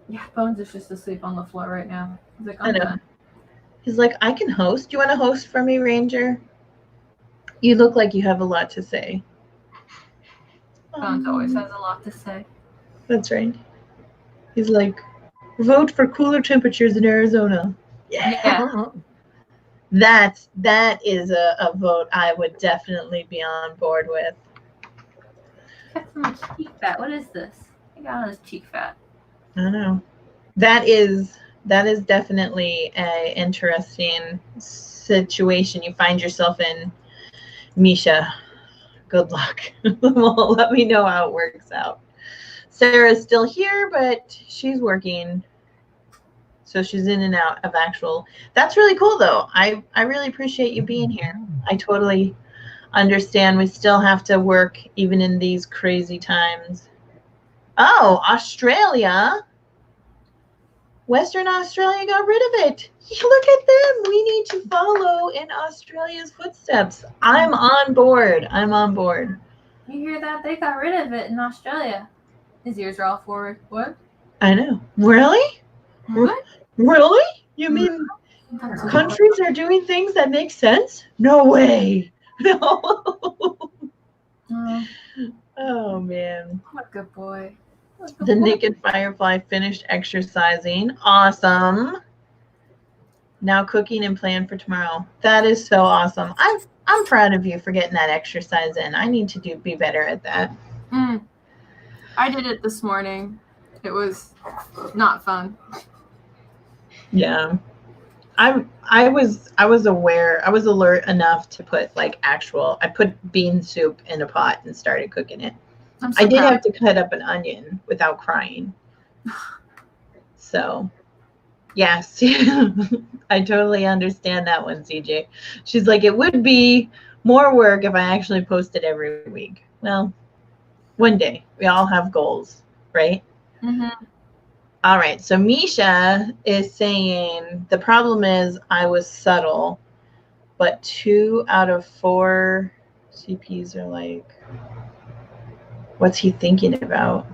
Speaker 2: Yeah, Bones is just asleep on the floor right now. He's like,
Speaker 1: I know. He's like, I can host. Do you want to host for me, Ranger? You look like you have a lot to say.
Speaker 2: Bones always has a lot to say.
Speaker 1: That's right. He's like, vote for cooler temperatures in Arizona. Yeah. That is a vote I would definitely be on board with.
Speaker 2: Got so much cheek fat. What is this? I got all this cheek fat.
Speaker 1: I don't know. That is definitely an interesting situation you find yourself in, Misha. Good luck. Well, let me know how it works out. Sarah's still here, but she's working. So she's in and out of actual. That's really cool, though. I really appreciate you being here. I totally understand we still have to work even in these crazy times. Oh, Australia. Western Australia got rid of it. Look at them. We need to follow in Australia's footsteps. I'm on board.
Speaker 2: You hear that? They got rid of it in Australia. His ears are all forward. What?
Speaker 1: I know. Really?
Speaker 2: What?
Speaker 1: Really? You mean countries are doing things that make sense? No way. No. Oh, man.
Speaker 2: What a good boy.
Speaker 1: The naked firefly finished exercising. Awesome. Now cooking and plan for tomorrow. That is so awesome. I'm proud of you for getting that exercise in. I need to be better at that.
Speaker 2: I did it this morning. It was not fun.
Speaker 1: Yeah. I was alert enough to put I put bean soup in a pot and started cooking it. I did have to cut up an onion without crying. So, yes, I totally understand that one, CJ. She's like, it would be more work if I actually posted every week. Well, one day. We all have goals, right?
Speaker 2: Mm-hmm.
Speaker 1: All right. So Misha is saying the problem is I was subtle. but 2 out of 4 CPs are like, what's he thinking about?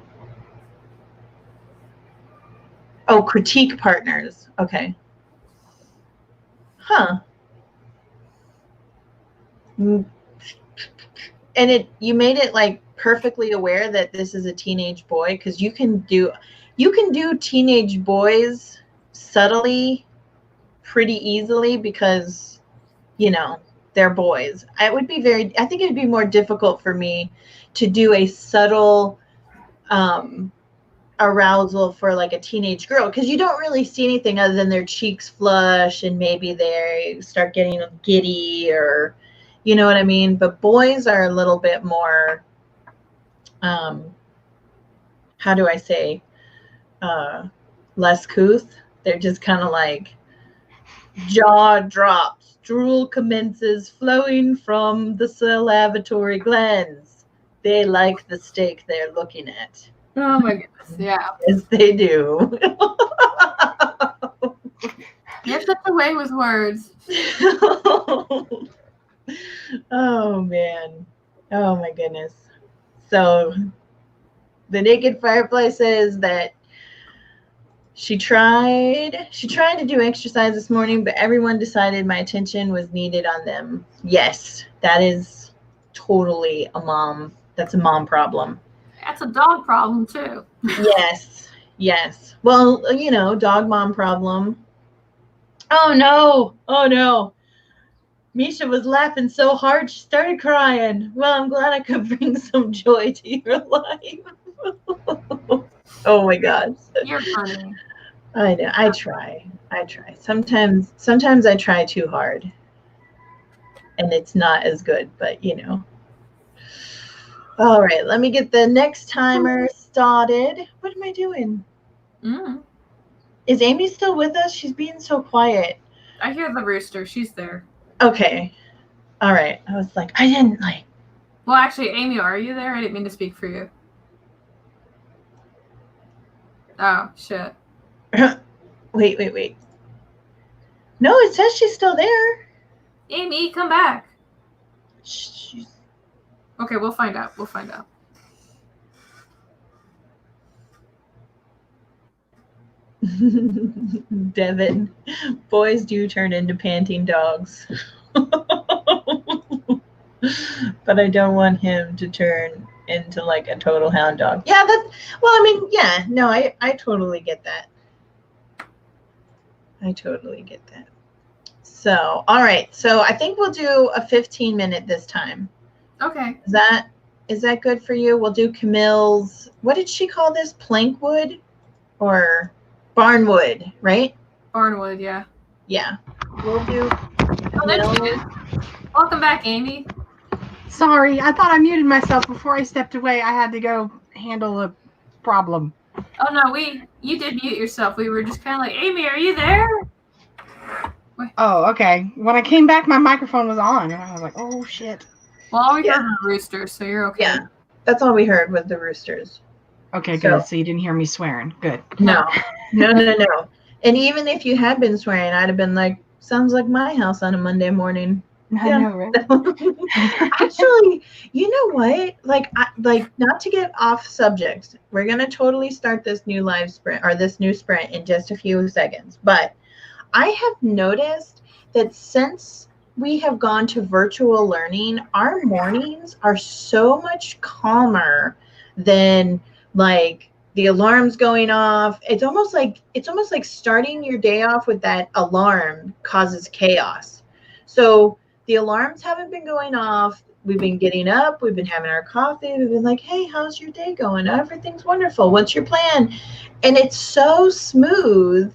Speaker 1: Oh, critique partners. Okay. Huh. And you made it like perfectly aware that this is a teenage boy, because you can do teenage boys subtly pretty easily, because they're boys. I think it'd be more difficult for me to do a subtle arousal for like a teenage girl, because you don't really see anything other than their cheeks flush and maybe they start getting giddy, or you know what I mean. But boys are a little bit more how do I say, less couth. They're just kind of like jaw drops, drool commences flowing from the salivatory glands. They like the steak they're looking at.
Speaker 2: Oh my goodness, yeah.
Speaker 1: Yes, they do.
Speaker 2: You're such a way with words.
Speaker 1: Oh, man. Oh, my goodness. So, the Naked Firefly says that she tried to do exercise this morning, but everyone decided my attention was needed on them. Yes, that is totally that's a mom problem.
Speaker 2: That's a dog problem too.
Speaker 1: Yes. Well, dog mom problem. Oh no. Misha was laughing so hard she started crying. Well, I'm glad I could bring some joy to your life. Oh my gosh.
Speaker 2: You're funny.
Speaker 1: I know. I try. Sometimes I try too hard. And it's not as good, but All right, let me get the next timer started. What am I doing? Is Amy still with us? She's being so quiet.
Speaker 2: I hear the rooster. She's there.
Speaker 1: Okay. All right. I was like, I didn't like.
Speaker 2: Well, actually, Amy, are you there? I didn't mean to speak for you. Oh, shit.
Speaker 1: Wait. No, it says she's still there.
Speaker 2: Amy, come back.
Speaker 1: She's...
Speaker 2: Okay, we'll find out.
Speaker 1: Devin, boys do turn into panting dogs. But I don't want him to turn into like a total hound dog. Yeah, I totally get that. So, all right. So I think we'll do a 15-minute this time.
Speaker 2: Okay.
Speaker 1: Is that good for you? We'll do Camille's, what did she call this? Plankwood or barnwood, right?
Speaker 2: Barnwood, yeah.
Speaker 1: Yeah. We'll do
Speaker 2: Camille. Welcome back, Amy.
Speaker 3: Sorry, I thought I muted myself before I stepped away. I had to go handle a problem.
Speaker 2: Oh no, you did mute yourself. We were just kind of like, Amy, are you there?
Speaker 3: Oh, okay. When I came back, my microphone was on, and I was like, oh shit.
Speaker 2: Well, all we heard was roosters, so you're okay.
Speaker 1: Yeah, that's all we heard was the roosters.
Speaker 3: Okay, good. So you didn't hear me swearing. Good.
Speaker 1: No. And even if you had been swearing, I'd have been like, sounds like my house on a Monday morning.
Speaker 3: I know, right?
Speaker 1: Actually, you know what? Like not to get off subject, we're gonna totally start this new live sprint or this new sprint in just a few seconds. But I have noticed that since we have gone to virtual learning, our mornings are so much calmer than like the alarms going off. It's almost like starting your day off with that alarm causes chaos. So the alarms haven't been going off. We've been getting up. We've been having our coffee. We've been like, hey, how's your day going? Everything's wonderful. What's your plan? And it's so smooth.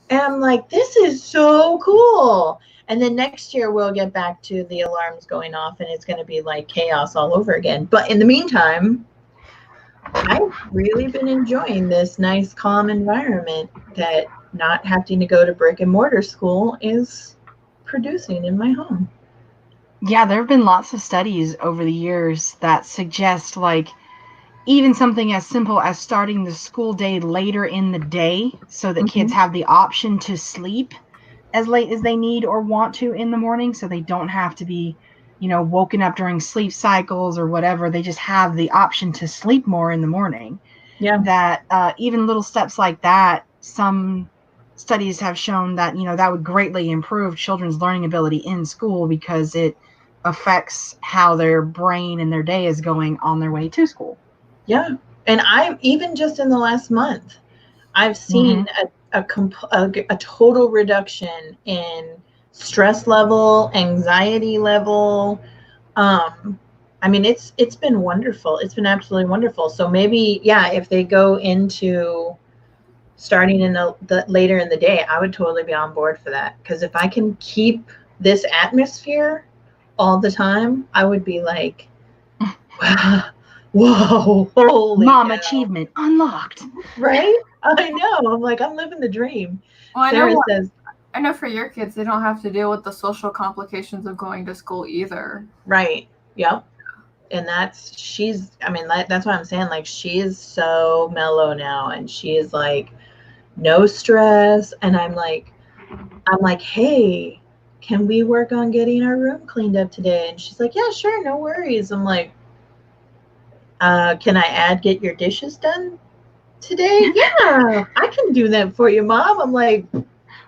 Speaker 1: And I'm like, this is so cool. And then next year we'll get back to the alarms going off and it's going to be like chaos all over again. But in the meantime, I've really been enjoying this nice, calm environment that not having to go to brick and mortar school is producing in my home.
Speaker 3: Yeah, there have been lots of studies over the years that suggest like even something as simple as starting the school day later in the day so that kids have the option to sleep as late as they need or want to in the morning, so they don't have to be, woken up during sleep cycles or whatever. They just have the option to sleep more in the morning.
Speaker 1: Yeah.
Speaker 3: That even little steps like that, some studies have shown that, that would greatly improve children's learning ability in school because it affects how their brain and their day is going on their way to school.
Speaker 1: Yeah. And even just in the last month, I've seen a total reduction in stress level, anxiety level. I mean, it's been wonderful. It's been absolutely wonderful. So maybe, yeah, if they go into starting in the later in the day, I would totally be on board for that. Because if I can keep this atmosphere all the time, I would be like, wow, whoa, holy
Speaker 3: Mom
Speaker 1: cow.
Speaker 3: achievement unlocked.
Speaker 1: Right? I know. I'm like, I'm living the dream.
Speaker 2: Well,
Speaker 1: Sarah says,
Speaker 2: I know for your kids, they don't have to deal with the social complications of going to school either.
Speaker 1: right. Yep. And that's why I'm saying, like, she is so mellow now, and she is like, no stress. And I'm like, hey, can we work on getting our room cleaned up today? And she's like, yeah, sure, no worries. I'm like, can I get your dishes done today? Yeah, I can do that for you, Mom. I'm like,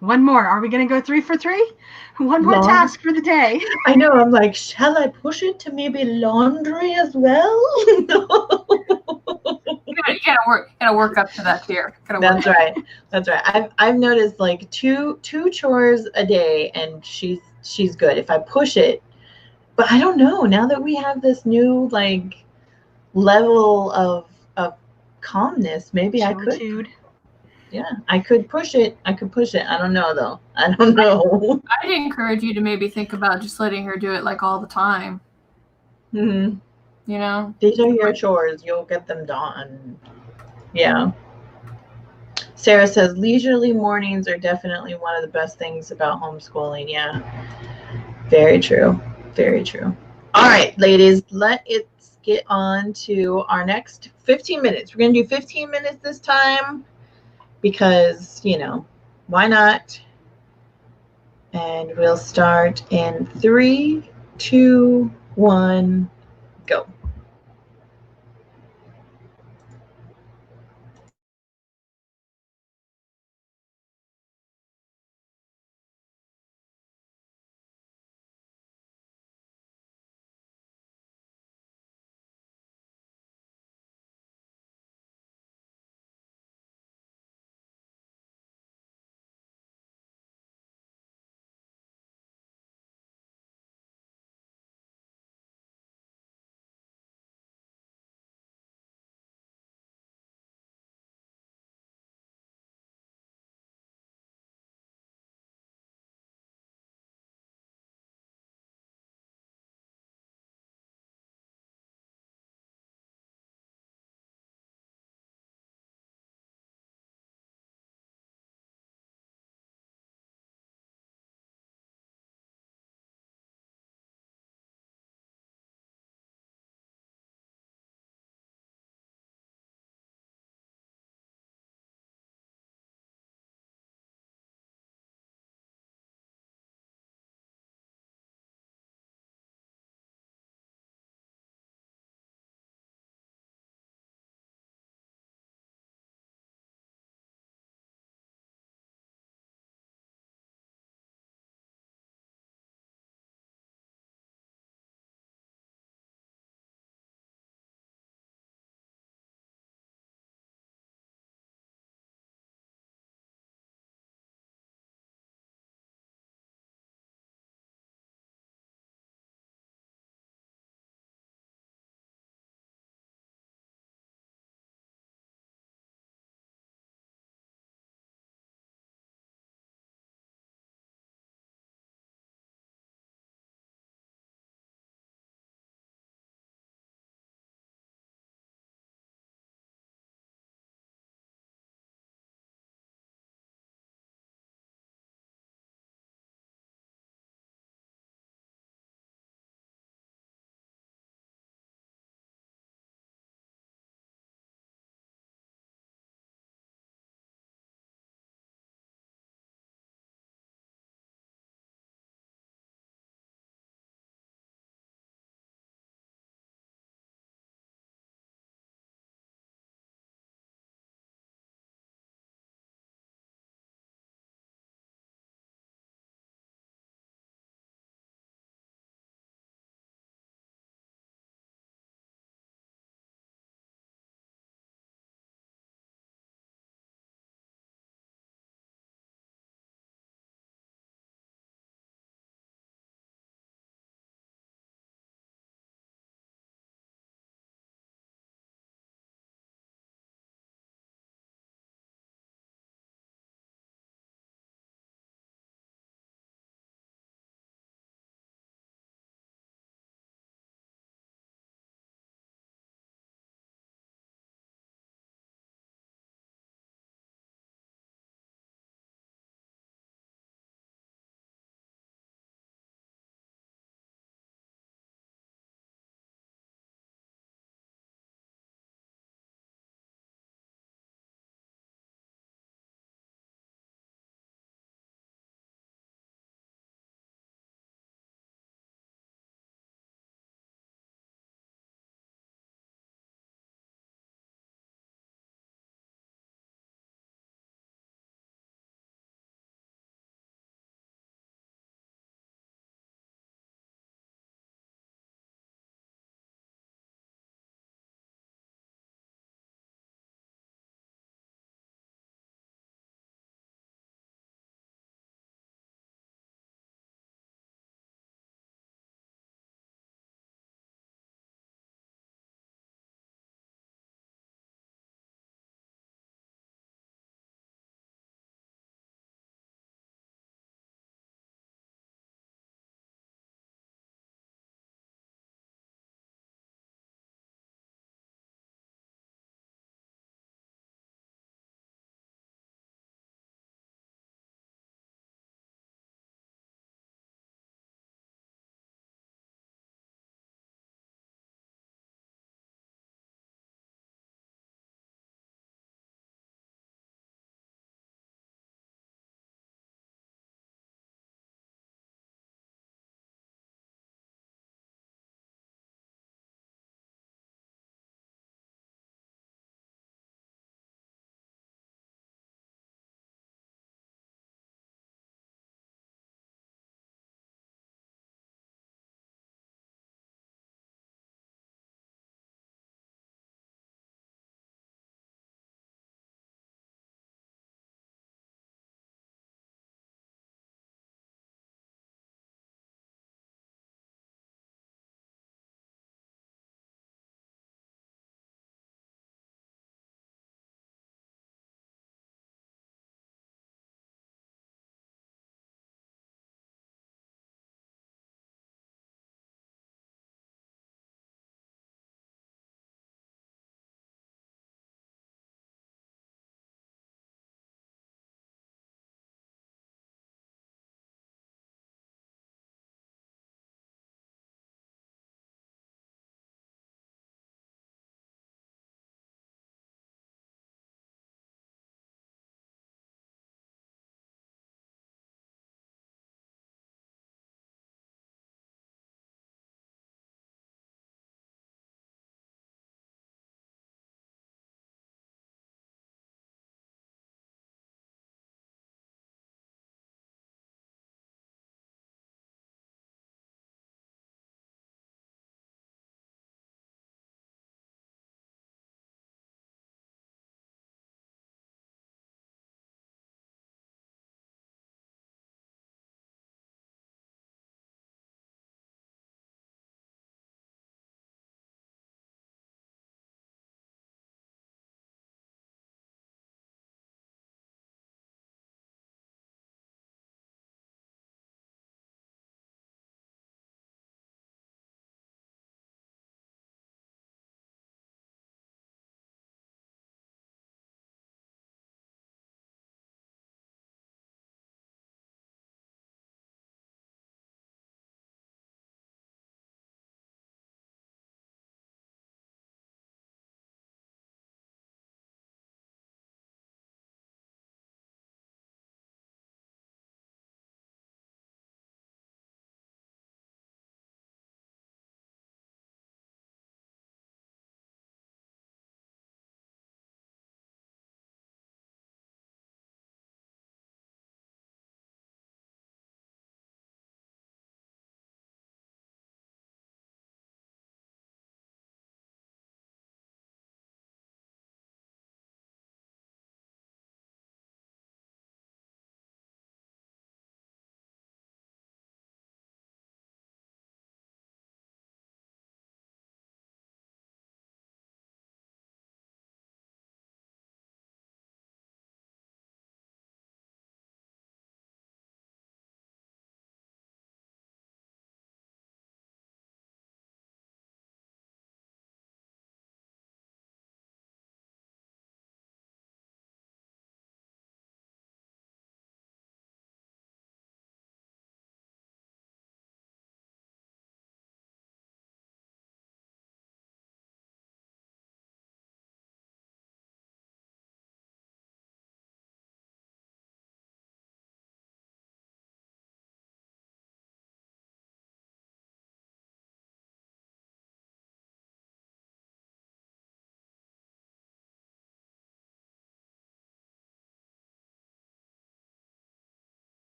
Speaker 3: one more. Are we going to go 3 for 3? One more
Speaker 1: Mom,
Speaker 3: task for the day.
Speaker 1: I know. I'm like, shall I push it to maybe laundry as well? No.
Speaker 2: You gotta work up to that tier.
Speaker 1: That's right. That's right. I've noticed like two chores a day, and she's good if I push it. But I don't know. Now that we have this new like level of calmness, maybe I could. Yeah, I could push it. I don't know though. I don't know.
Speaker 2: I'd encourage you to maybe think about just letting her do it like all the time.
Speaker 1: Mm-hmm.
Speaker 2: You know,
Speaker 1: these are your chores. You'll get them done. Yeah. Sarah says leisurely mornings are definitely one of the best things about homeschooling. Yeah. Very true. Very true. All right, ladies, let's get on to our next 15 minutes. We're going to do 15 minutes this time because, why not? And we'll start in 3, 2, 1, go.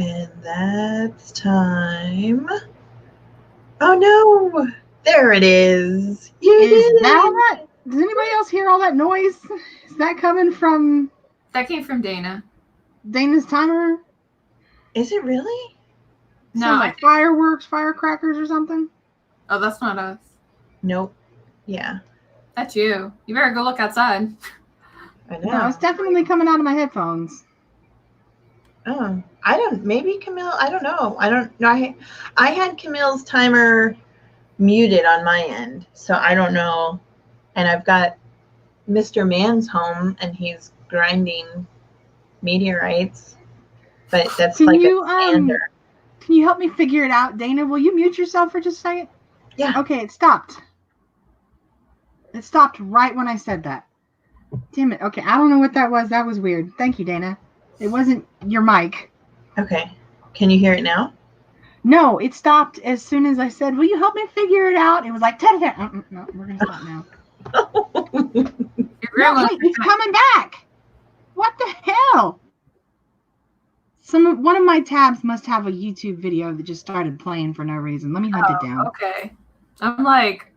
Speaker 1: And that's time. Oh no! There it is. You
Speaker 3: Is
Speaker 1: did it.
Speaker 3: that? Does anybody else hear all that noise? Is that coming from
Speaker 2: That came from Dana.
Speaker 3: Dana's timer?
Speaker 1: Is it really?
Speaker 2: No,
Speaker 3: Sound like fireworks, firecrackers, or something?
Speaker 2: Oh, that's not us.
Speaker 1: Nope. Yeah.
Speaker 2: That's you. You better go look outside.
Speaker 1: I know.
Speaker 3: No, it's definitely coming out of my headphones.
Speaker 1: Oh, I don't. Maybe Camille. I don't know. I don't know. I had Camille's timer muted on my end, so I don't know. And I've got Mr. Man's home, and he's grinding meteorites. But that's
Speaker 3: Can
Speaker 1: like
Speaker 3: you
Speaker 1: a standard.
Speaker 3: Can you help me figure it out, Dana? Will you mute yourself for just a second?
Speaker 1: Yeah.
Speaker 3: Okay, it stopped. It stopped right when I said that. Damn it. Okay, I don't know what that was. That was weird. Thank you, Dana. It wasn't your mic.
Speaker 1: Okay. Can you hear it now?
Speaker 3: No, it stopped as soon as I said, will you help me figure it out? It was like, no, we're going to stop now. No, wait, it's coming back. What the hell? One of my tabs must have a YouTube video that just started playing for no reason. Let me hunt it down.
Speaker 2: Okay. I'm like,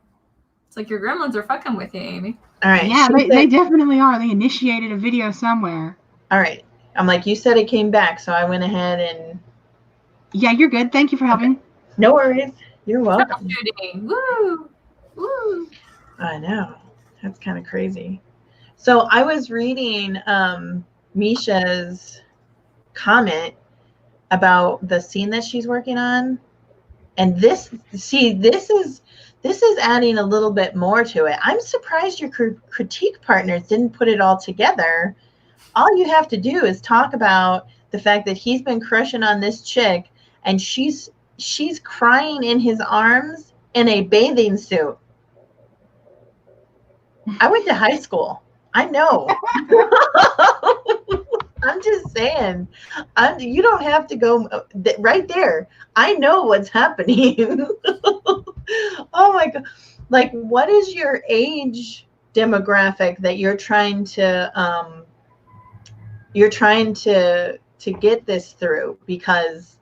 Speaker 2: it's like your gremlins are fucking with you, Amy.
Speaker 1: All right.
Speaker 3: Yeah, they definitely are. They initiated a video somewhere.
Speaker 1: All right. I'm like, you said it came back, so I went ahead and.
Speaker 3: Yeah, you're good. Thank you for helping.
Speaker 1: No worries. You're welcome.
Speaker 2: Woo! Woo!
Speaker 1: I know. That's kind of crazy. So I was reading Misha's comment about the scene that she's working on, and this is adding a little bit more to it. I'm surprised your critique partners didn't put it all together. All you have to do is talk about the fact that he's been crushing on this chick, and she's crying in his arms in a bathing suit. I went to high school. I know. I'm just saying. You don't have to go right there. I know what's happening. Oh my God. Like, what is your age demographic that you're trying to get this through? Because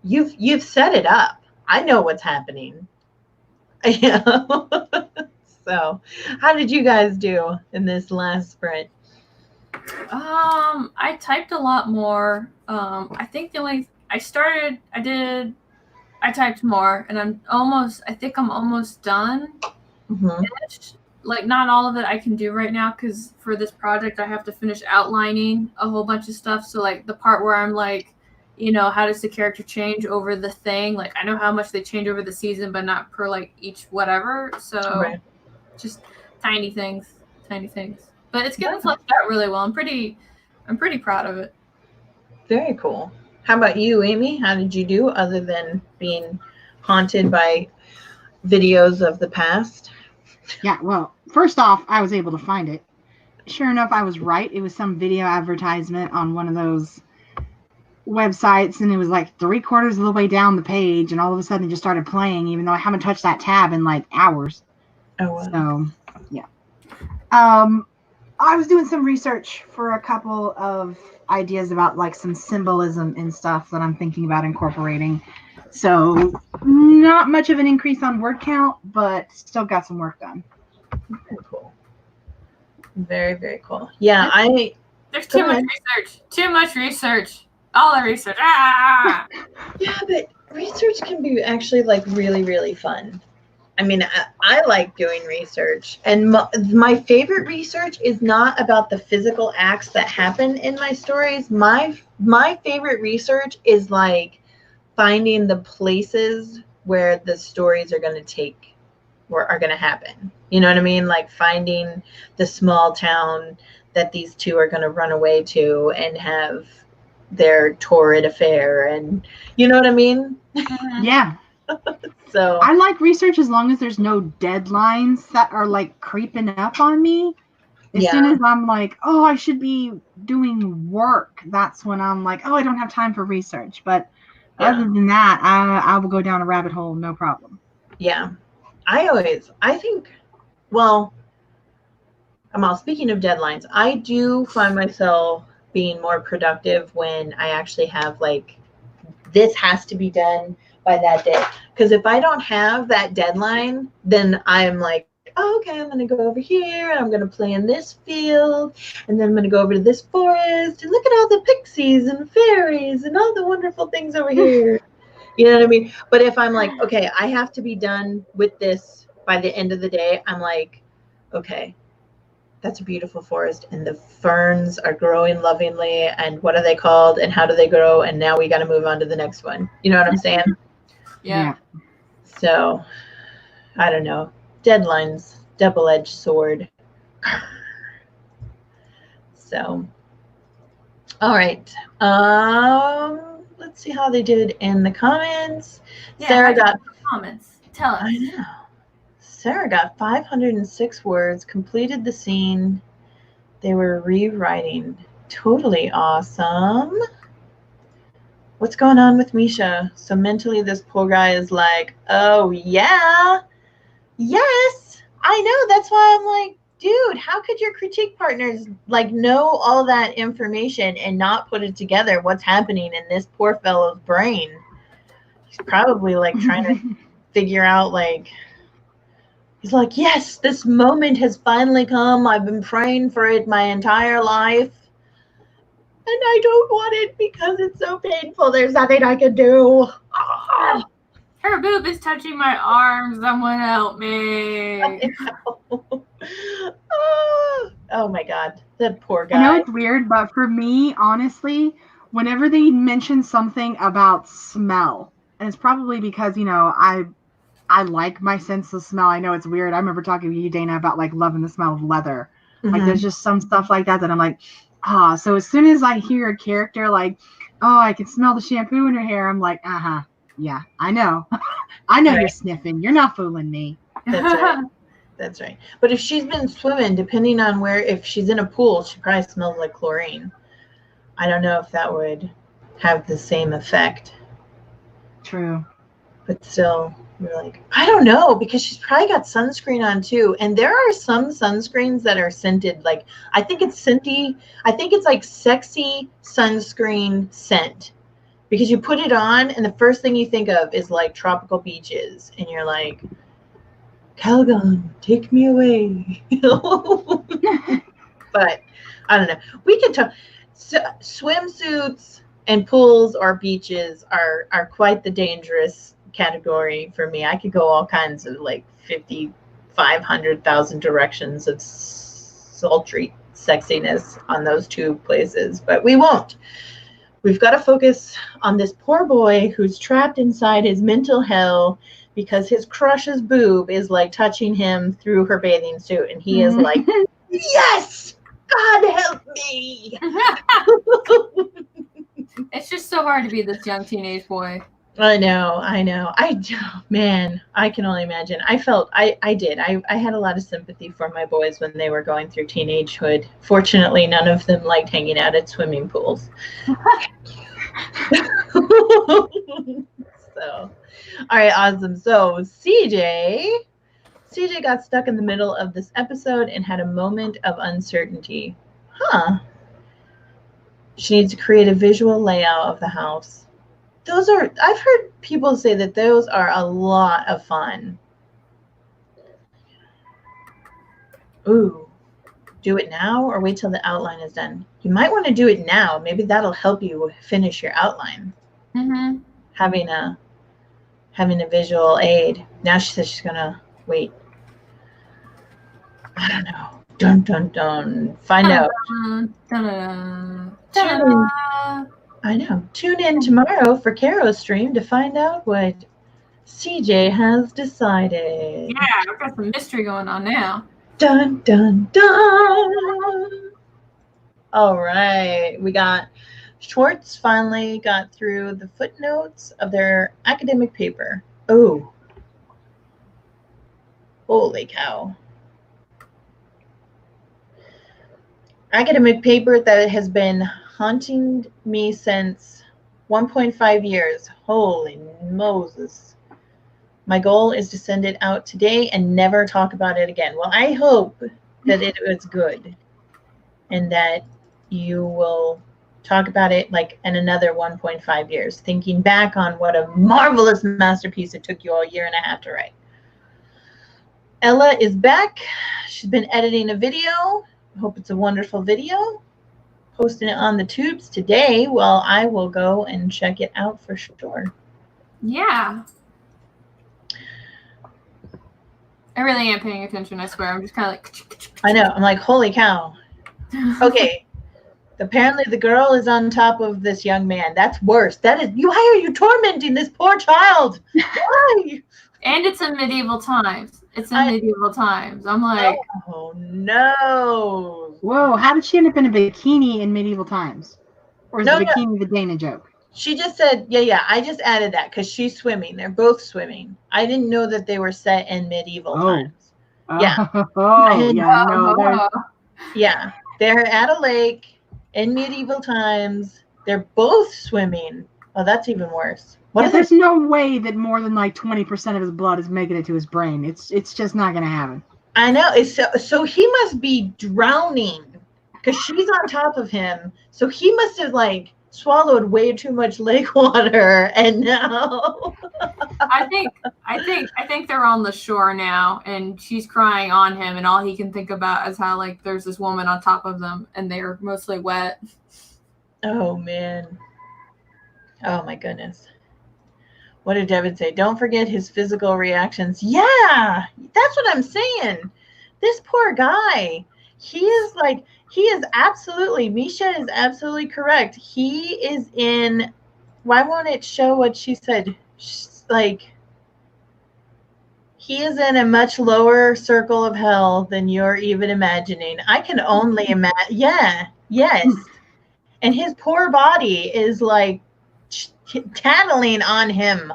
Speaker 1: you've set it up. I know what's happening. Yeah. So, how did you guys do in this last sprint?
Speaker 2: I typed a lot more. I think I typed more, and I think I'm almost done.
Speaker 1: Mm-hmm.
Speaker 2: Like, not all of it I can do right now, because for this project I have to finish outlining a whole bunch of stuff. So like the part where I'm like, how does the character change over the thing? Like, I know how much they change over the season, but not per like each whatever. So
Speaker 1: Right.
Speaker 2: Just tiny things. But it's getting fleshed out really well. I'm pretty proud of it.
Speaker 1: Very cool. How about you, Amy? How did you do other than being haunted by videos of the past?
Speaker 3: Yeah, well, first off, I was able to find it. Sure enough, I was right. It was some video advertisement on one of those websites, and it was like 3/4 of the way down the page, and all of a sudden it just started playing, even though I haven't touched that tab in like hours.
Speaker 1: Oh, wow.
Speaker 3: So, yeah. I was doing some research for a couple of ideas about like some symbolism and stuff that I'm thinking about incorporating. So, not much of an increase on word count, but still got some work done.
Speaker 1: Very cool. Very, very cool. Yeah,
Speaker 2: There's too much research. Too much research. All the research. Ah!
Speaker 1: Yeah, but research can be actually like really, really fun. I mean, I like doing research, and my favorite research is not about the physical acts that happen in my stories. My favorite research is like finding the places where the stories are going to happen. You know what I mean? Like finding the small town that these two are going to run away to and have their torrid affair, and you know what I mean?
Speaker 3: Yeah.
Speaker 1: So
Speaker 3: I like research as long as there's no deadlines that are like creeping up on me. As soon as I'm like, oh, I should be doing work, that's when I'm like, oh, I don't have time for research. But other than that, I will go down a rabbit hole, no problem.
Speaker 1: Yeah. Speaking of deadlines, I do find myself being more productive when I actually have like this has to be done by that day. Because if I don't have that deadline, then I'm like, oh, okay, I'm going to go over here and I'm going to play in this field. And then I'm going to go over to this forest and look at all the pixies and fairies and all the wonderful things over here. You know what I mean? But if I'm like, okay, I have to be done with this by the end of the day, I'm like, okay, that's a beautiful forest and the ferns are growing lovingly. And what are they called? And how do they grow? And now we got to move on to the next one. You know what I'm saying?
Speaker 2: Yeah.
Speaker 1: So, I don't know. Deadlines, double-edged sword. So, all right. Let's see how they did in the comments.
Speaker 4: Yeah,
Speaker 1: Sarah got
Speaker 4: comments. Tell us.
Speaker 1: I know. Sarah got 506 words, completed the scene they were rewriting. Totally awesome. What's going on with Misha? So mentally, this poor guy is like, oh, yeah. Yes, I know. That's why I'm like, dude, how could your critique partners like know all that information and not put it together? What's happening in this poor fellow's brain? He's probably like trying to figure out like, he's like, yes, this moment has finally come. I've been praying for it my entire life. And I don't want it because it's so painful. There's nothing I can do. Oh.
Speaker 4: Her boob is touching my arm. Someone help me.
Speaker 1: Oh my God, the poor guy.
Speaker 3: I know it's weird, but for me, honestly, whenever they mention something about smell, and it's probably because, you know, I like my sense of smell. I know it's weird. I remember talking to you, Dana, about like loving the smell of leather.
Speaker 1: Mm-hmm.
Speaker 3: Like there's just some stuff like that I'm like, so as soon as I hear a character like, oh, I can smell the shampoo in her hair, I'm like, yeah, I know. I know You're sniffing. You're not fooling me.
Speaker 1: That's right. That's right. But if she's been swimming, depending on where, if she's in a pool, she probably smells like chlorine. I don't know if that would have the same effect.
Speaker 3: True.
Speaker 1: But still, you're like, I don't know, because she's probably got sunscreen on too. And there are some sunscreens that are scented. Like, I think it's scenty. I think it's like sexy sunscreen scent. Because you put it on and the first thing you think of is like tropical beaches. And you're like, Calgon, take me away. But I don't know. We can talk. Swimsuits and pools or beaches are quite the dangerous category for me. I could go all kinds of like 500,000 directions of sultry sexiness on those two places, but we won't. We've got to focus on this poor boy who's trapped inside his mental hell because his crush's boob is like touching him through her bathing suit, and he is like, yes, God help me.
Speaker 4: It's just so hard to be this young teenage boy.
Speaker 1: I know. Man, I can only imagine. I had a lot of sympathy for my boys when they were going through teenagehood. Fortunately, none of them liked hanging out at swimming pools. So, all right, awesome. So CJ got stuck in the middle of this episode and had a moment of uncertainty. She needs to create a visual layout of the house. I've heard people say that those are a lot of fun. Ooh, do it now or wait till the outline is done? You might want to do it now. Maybe that'll help you finish your outline.
Speaker 4: Mm-hmm.
Speaker 1: Having a visual aid. Now she says she's gonna wait. I don't know. Dun dun dun. Find out. I know. Tune in tomorrow for Caro's stream to find out what CJ has decided.
Speaker 4: Yeah, I've got some mystery going on now.
Speaker 1: Dun, dun, dun. All right. We got Schwartz finally got through the footnotes of their academic paper. Oh. Holy cow. Academic paper that has been haunting me since 1.5 years. Holy Moses. My goal is to send it out today and never talk about it again. Well, I hope that it was good and that you will talk about it like in another 1.5 years, thinking back on what a marvelous masterpiece it took you all 1.5 years to write. Ella is back. She's been editing a video. I hope it's a wonderful video. Posting it on the tubes today. Well, I will go and check it out for sure.
Speaker 2: Yeah. I really am paying attention, I swear. I'm just kind of like...
Speaker 1: I know. I'm like, holy cow. Okay. Apparently the girl is on top of this young man. That's worse. That is, why are you tormenting this poor child? Why?
Speaker 2: And it's in medieval times. It's in medieval times. I'm like...
Speaker 1: Oh, no.
Speaker 3: Whoa, how did she end up in a bikini in medieval times? Or is the bikini the Dana joke?
Speaker 1: She just said, yeah, I just added that because she's swimming. They're both swimming. I didn't know that they were set in medieval times. Yeah. Yeah. They're at a lake in medieval times. They're both swimming. Oh, that's even worse.
Speaker 3: There's no way that more than like 20% of his blood is making it to his brain. It's just not going to happen.
Speaker 1: I know. So he must be drowning because she's on top of him. So he must have like swallowed way too much lake water, and now
Speaker 2: I think they're on the shore now, and she's crying on him, and all he can think about is how like there's this woman on top of them, and they're mostly wet.
Speaker 1: Oh man. Oh my goodness. What did Devin say? Don't forget his physical reactions. Yeah, that's what I'm saying. This poor guy. He is absolutely, Misha is absolutely correct. He is in, why won't it show what she said? Like, he is in a much lower circle of hell than you're even imagining. I can only imagine. Yeah, yes. And his poor body is like tattling on him.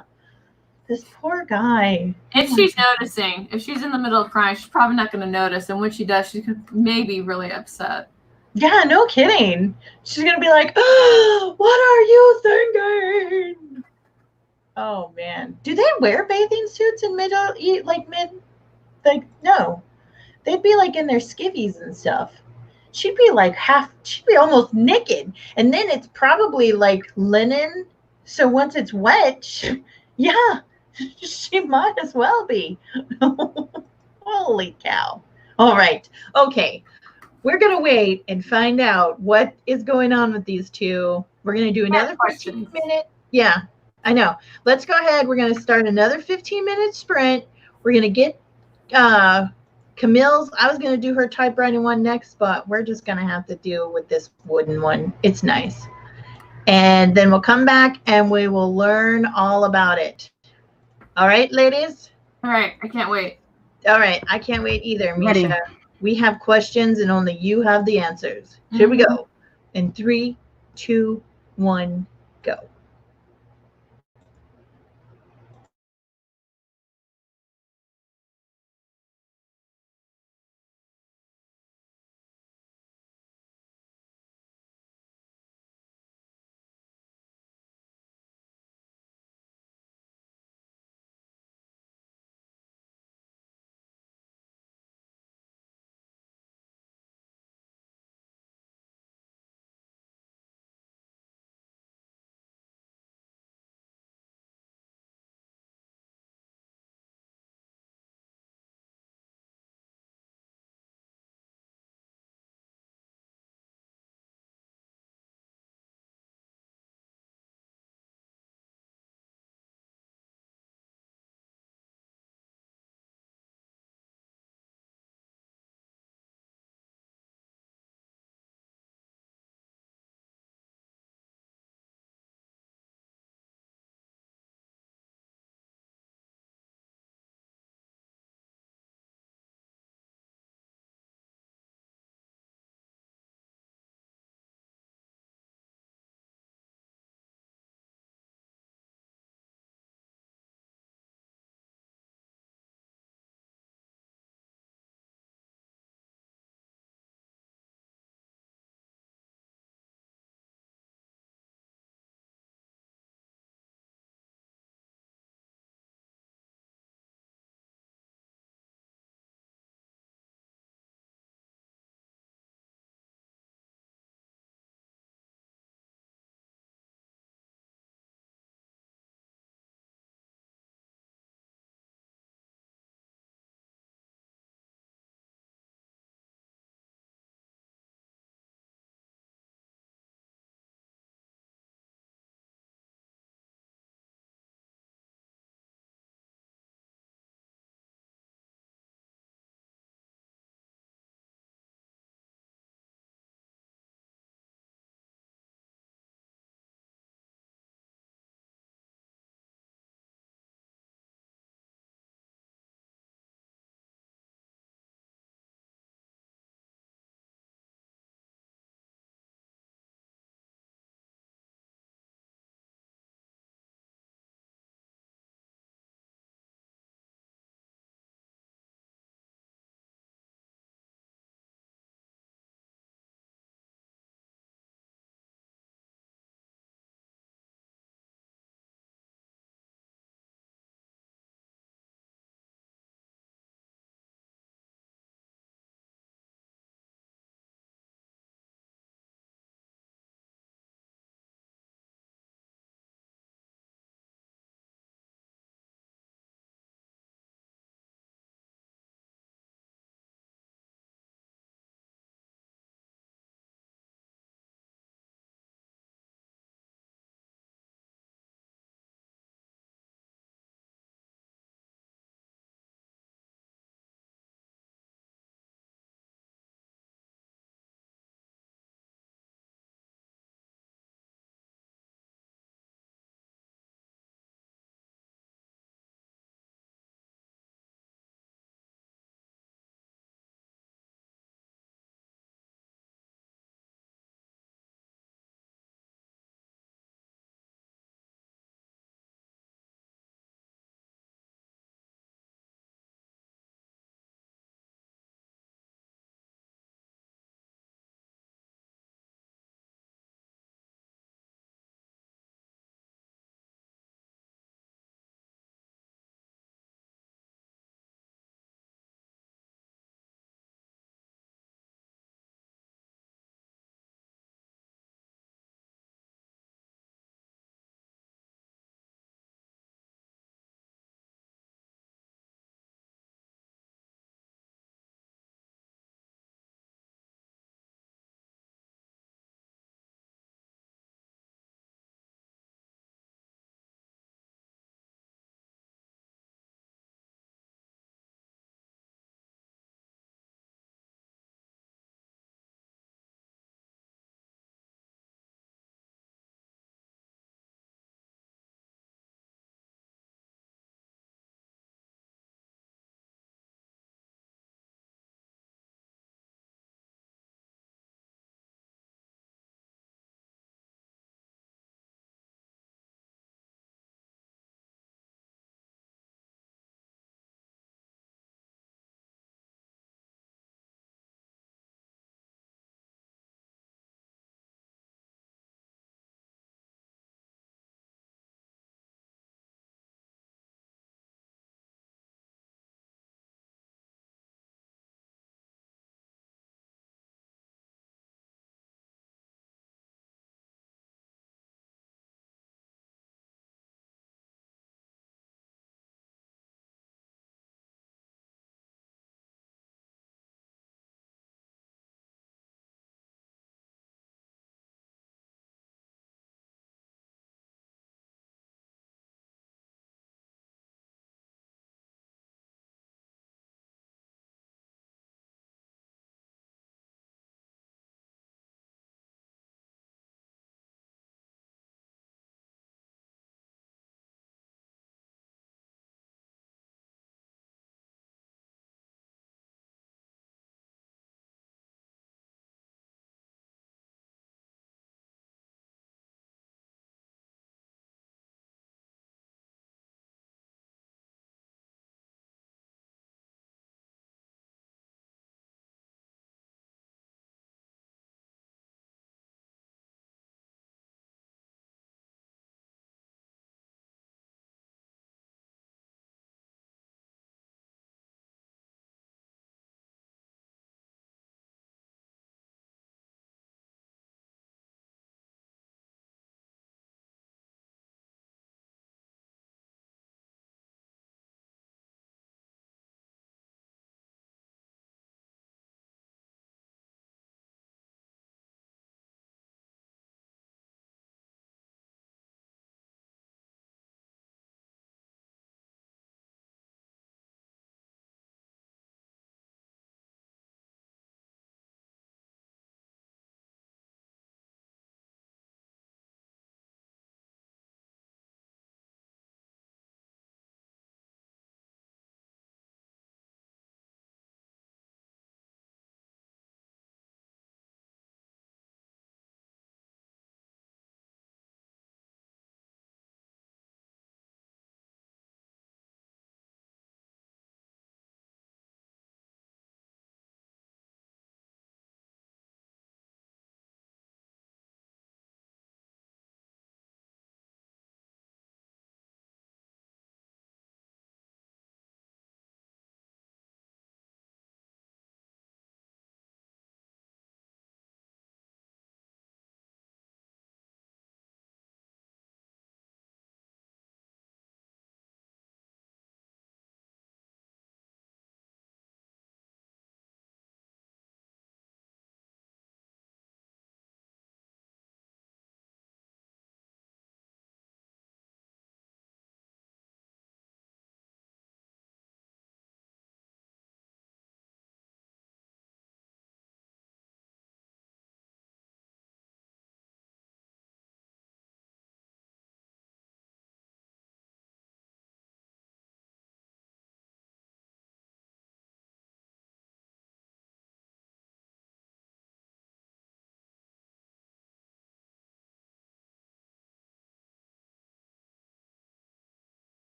Speaker 1: This poor guy.
Speaker 2: If she's noticing, if she's in the middle of crying, she's probably not going to notice. And when she does, she's maybe really upset.
Speaker 1: Yeah, no kidding. She's going to be like, oh, what are you thinking? Oh, man. Do they wear bathing suits in no. They'd be like in their skivvies and stuff. She'd be almost naked. And then it's probably like linen. So once it's wet, yeah. She might as well be. Holy cow. All right. Okay. We're going to wait and find out what is going on with these two. We're going to do another 15-minute. Yeah, I know. Let's go ahead. We're going to start another 15-minute sprint. We're going to get Camille's. I was going to do her typewriting one next, but we're just going to have to deal with this wooden one. It's nice. And then we'll come back and we will learn all about it. All right, ladies?
Speaker 2: All right. I can't wait.
Speaker 1: All right. I can't wait either, Misha.
Speaker 3: Ready.
Speaker 1: We have questions and only you have the answers. Here we go. In 3, 2, 1, go.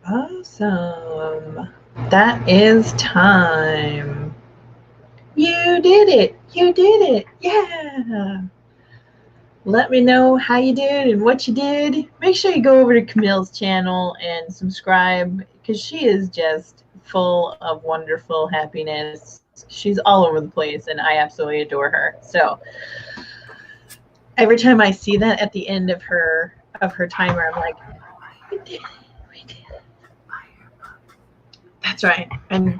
Speaker 1: Awesome. That is time. You did it. You did it. Yeah. Let me know how you did and what you did. Make sure you go over to Camille's channel and subscribe because she is just full of wonderful happiness. She's all over the place and I absolutely adore her. So every time I see that at the end of her timer, I'm like, we did it. We did it. That's right. And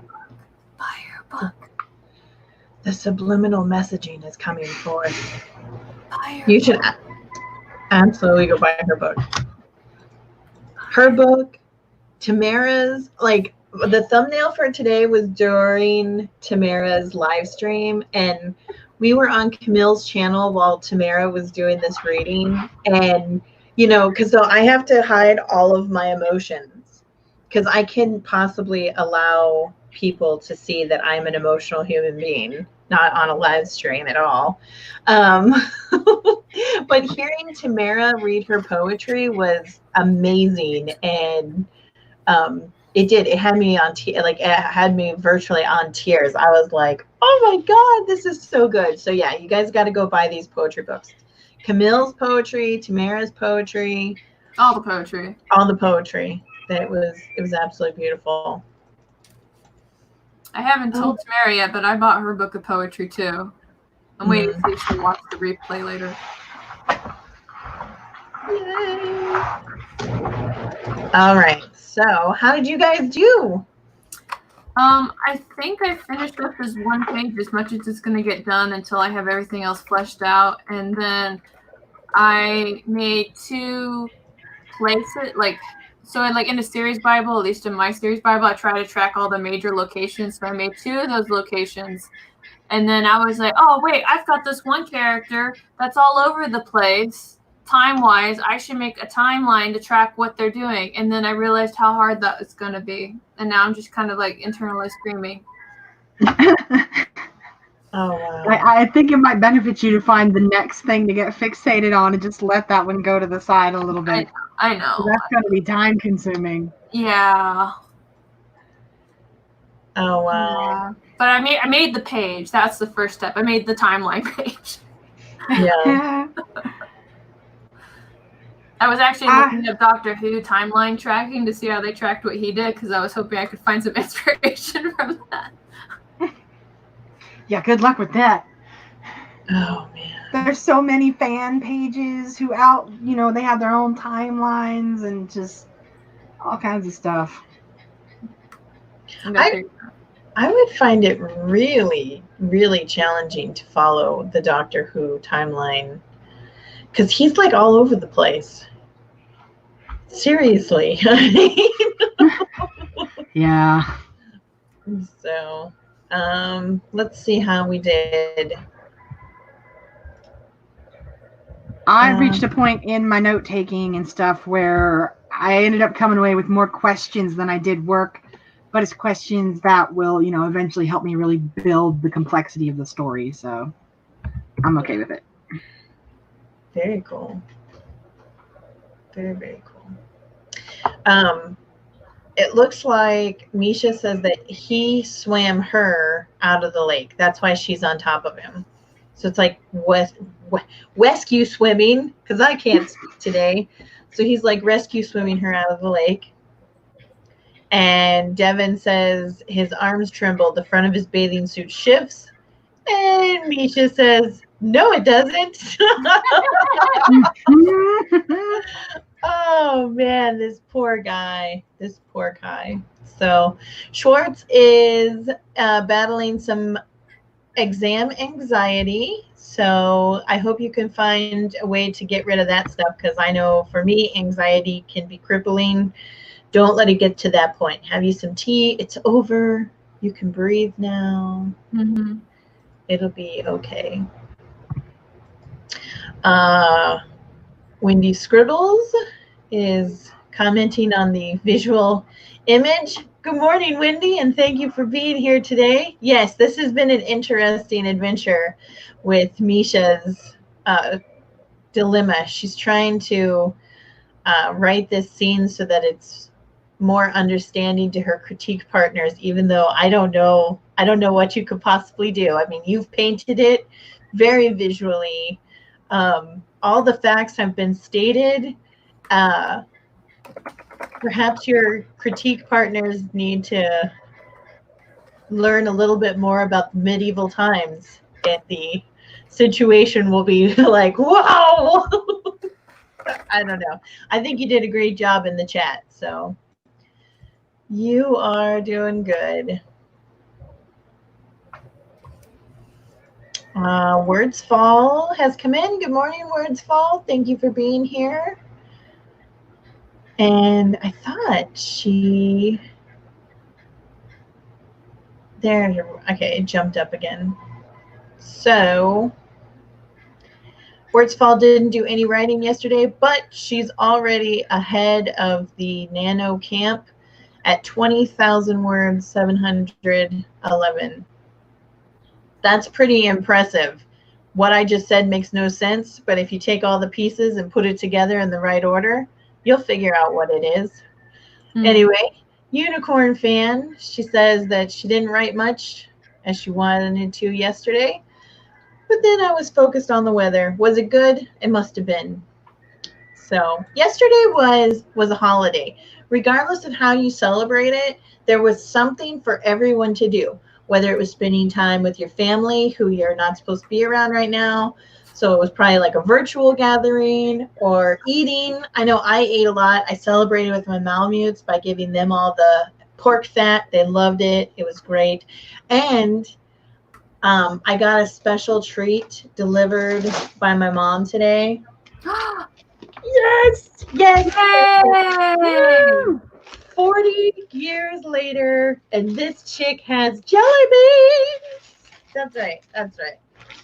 Speaker 4: Buy your book.
Speaker 1: the subliminal messaging is coming forth.
Speaker 4: Buy your
Speaker 1: You should absolutely go buy her book. Her book, Tamara's, like the thumbnail for today was during Tamara's live stream, and we were on Camille's channel while Tamara was doing this reading. And, you know, because so I have to hide all of my emotions because I can possibly allow people to see that I'm an emotional human being, not on a live stream at all. But hearing Tamara read her poetry was amazing. And it had me on it had me virtually on tears. I was like, oh my God, this is so good. So yeah, you guys got to go buy these poetry books. Camille's poetry, Tamara's poetry,
Speaker 2: All the poetry.
Speaker 1: all the poetry. It was absolutely beautiful.
Speaker 2: I haven't told Tamara yet, but I bought her book of poetry too. I'm waiting to see if she wants the replay later.
Speaker 1: Yay. All right. So how did you guys do?
Speaker 2: I think I finished up this one page as much as it's going to get done until I have everything else fleshed out. And then I made 2 places, so in the series Bible, at least in my series Bible, I try to track all the major locations. So I made 2 of those locations. And then I was like, oh, wait, I've got this one character that's all over the place. Time-wise, I should make a timeline to track what they're doing. And then I realized how hard that was going to be. And now I'm just kind of like internally screaming.
Speaker 1: Oh, wow.
Speaker 3: I think it might benefit you to find the next thing to get fixated on and just let that one go to the side a little bit.
Speaker 2: I know.
Speaker 3: That's going to be time consuming.
Speaker 2: Yeah.
Speaker 1: Oh, wow.
Speaker 2: Yeah. But I made the page. That's the first step. I made the timeline page.
Speaker 1: Yeah.
Speaker 2: I was actually looking up Doctor Who timeline tracking to see how they tracked what he did because I was hoping I could find some inspiration from that.
Speaker 3: Yeah, good luck with that.
Speaker 1: Oh, man.
Speaker 3: There's so many fan pages who they have their own timelines and just all kinds of stuff.
Speaker 1: I would find it really, really challenging to follow the Doctor Who timeline because he's like all over the place. Seriously.
Speaker 3: Yeah.
Speaker 1: So, let's see how we did.
Speaker 3: I reached a point in my note taking and stuff where I ended up coming away with more questions than I did work, but it's questions that will, eventually help me really build the complexity of the story. So I'm okay with it.
Speaker 1: Very cool. Very, very cool. It looks like Misha says that he swam her out of the lake. That's why she's on top of him. So it's like rescue swimming, because I can't speak today. So he's like rescue swimming her out of the lake. And Devin says his arms tremble. The front of his bathing suit shifts. And Misha says, no, it doesn't. Oh, man, this poor guy. So Schwartz is battling some exam anxiety. So I hope you can find a way to get rid of that stuff, because I know for me, anxiety can be crippling. Don't let it get to that point. Have you some tea? It's over. You can breathe now.
Speaker 2: Mm-hmm.
Speaker 1: It'll be okay. Wendy Scribbles is commenting on the visual image. Good morning, Wendy, and thank you for being here today. Yes, this has been an interesting adventure with Misha's dilemma. She's trying to write this scene so that it's more understanding to her critique partners, even though I don't know what you could possibly do. I mean, you've painted it very visually. All the facts have been stated. Perhaps your critique partners need to learn a little bit more about the medieval times, and the situation will be like, whoa. I don't know. I think you did a great job in the chat, so you are doing good. Words Fall has come in. Good morning, Words Fall. Thank you for being here. And I thought okay, it jumped up again. So Words Fall didn't do any writing yesterday, but she's already ahead of the Nano Camp at 20,000 words, 711. That's pretty impressive. What I just said makes no sense, but if you take all the pieces and put it together in the right order, you'll figure out what it is. Anyway, Unicorn Fan, she says that she didn't write much as she wanted to yesterday, but then I was focused on the weather. Was it good? It must have been. So yesterday was a holiday. Regardless of how you celebrate it, there was something for everyone to do, whether it was spending time with your family who you're not supposed to be around right now. So it was probably like a virtual gathering, or eating. I know I ate a lot. I celebrated with my Malamutes by giving them all the pork fat. They loved it. It was great. And I got a special treat delivered by my mom today. Yes! Yes!
Speaker 4: Yay!
Speaker 1: 40 years later, and this chick has jelly beans. That's right. That's right.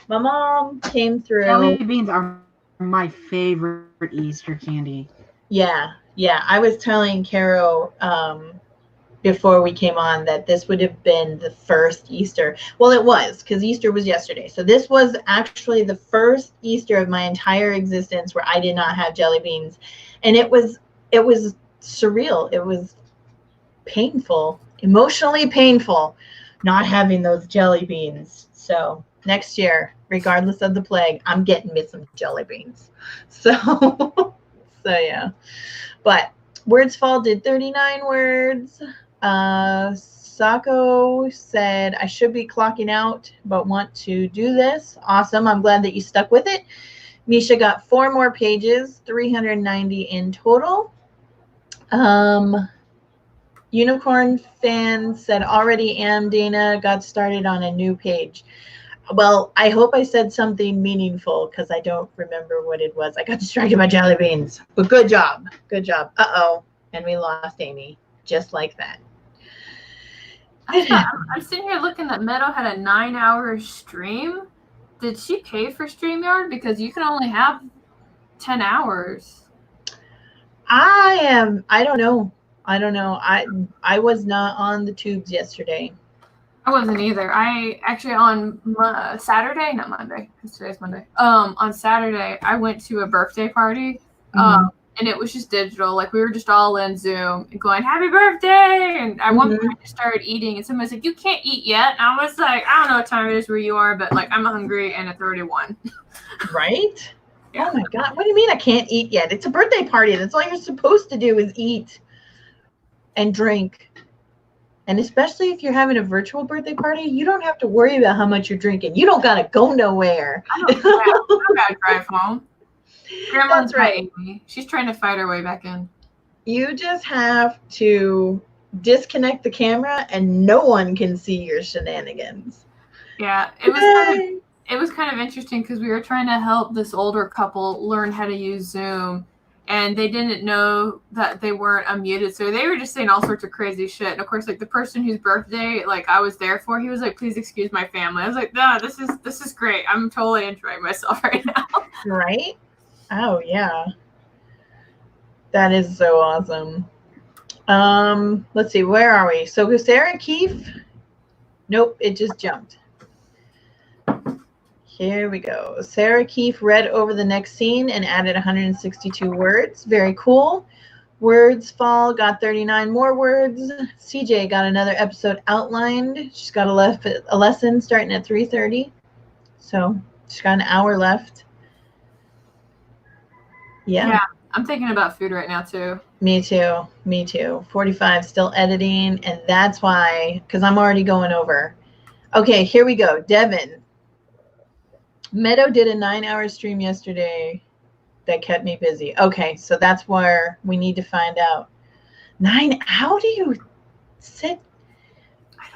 Speaker 1: My mom came through.
Speaker 3: Jelly beans are my favorite Easter candy.
Speaker 1: Yeah. I was telling Caro before we came on that this would have been the first Easter. Well, it was, because Easter was yesterday. So this was actually the first Easter of my entire existence where I did not have jelly beans. And it was surreal. It was painful, emotionally painful, not having those jelly beans. So next year, regardless of the plague, I'm getting me some jelly beans. So yeah. But Words Fall did 39 words. Sako said, I should be clocking out, but want to do this. Awesome. I'm glad that you stuck with it. Misha got 4 more pages, 390 in total. Unicorn Fan said, already am, Dana, got started on a new page. Well, I hope I said something meaningful, because I don't remember what it was. I got distracted by jelly beans. But good job. Good job. Uh-oh. And we lost Amy. Just like that.
Speaker 4: I'm sitting here looking that Meadow had a 9-hour stream. Did she pay for StreamYard? Because you can only have 10 hours.
Speaker 1: I don't know. I was not on the tubes yesterday.
Speaker 4: I wasn't either. I actually on Saturday, not Monday, because today's Monday. On Saturday, I went to a birthday party. And it was just digital. Like, we were just all in Zoom and going, happy birthday. And at one point I started eating, and somebody was like, you can't eat yet. And I was like, I don't know what time it is where you are, but like, I'm hungry and it's already 1.
Speaker 1: Right?
Speaker 4: Yeah.
Speaker 1: Oh my God. What do you mean I can't eat yet? It's a birthday party. That's all you're supposed to do is eat and drink. And especially if you're having a virtual birthday party, you don't have to worry about how much you're drinking. You don't got to go nowhere.
Speaker 4: I don't got to drive home. Grandma's
Speaker 1: That's right.
Speaker 4: She's trying to fight her way back in.
Speaker 1: You just have to disconnect the camera and no one can see your shenanigans.
Speaker 4: Yeah, it was kind of interesting because we were trying to help this older couple learn how to use Zoom, and they didn't know that they weren't unmuted, so they were just saying all sorts of crazy shit. And of course, like, the person whose birthday like I was there for, he was like, please excuse my family. I was like, no, this is great. I'm totally enjoying myself right now.
Speaker 1: Right? Oh yeah. That is so awesome. Let's see, where are we? So Sarah Keefe? Nope, it just jumped. Here we go. Sarah Keefe read over the next scene and added 162 words. Very cool. Words Fall got 39 more words. CJ got another episode outlined. She's got a lesson starting at 3:30. So she's got an hour left. Yeah.
Speaker 4: I'm thinking about food right now too.
Speaker 1: Me too. 45 still editing, and that's why, because I'm already going over. Okay, here we go. Devin. Meadow did a 9-hour stream yesterday that kept me busy. Okay, so that's where we need to find out. How do you sit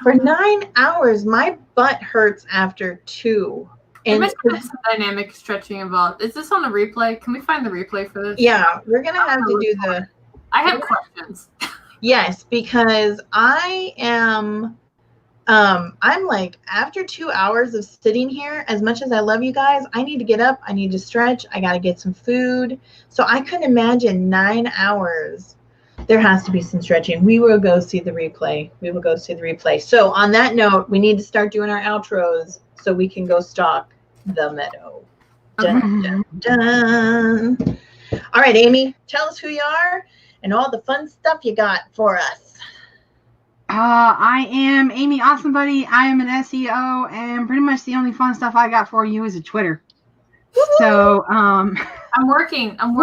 Speaker 1: for 9 hours? My butt hurts after 2.
Speaker 4: There must be some dynamic stretching involved. Is this on the replay? Can we find the replay for this?
Speaker 1: Yeah, we're going to have to do the...
Speaker 4: I have questions.
Speaker 1: Yes, because I am... I'm like, after 2 hours of sitting here, as much as I love you guys, I need to get up. I need to stretch. I got to get some food. So I couldn't imagine 9 hours. There has to be some stretching. We will go see the replay. So on that note, we need to start doing our outros so we can go stalk the Meadow. Dun, dun, dun. All right, Amy, tell us who you are and all the fun stuff you got for us.
Speaker 3: I am Amy Awesome Buddy. I am an SEO, and pretty much the only fun stuff I got for you is a Twitter. So,
Speaker 4: I'm working on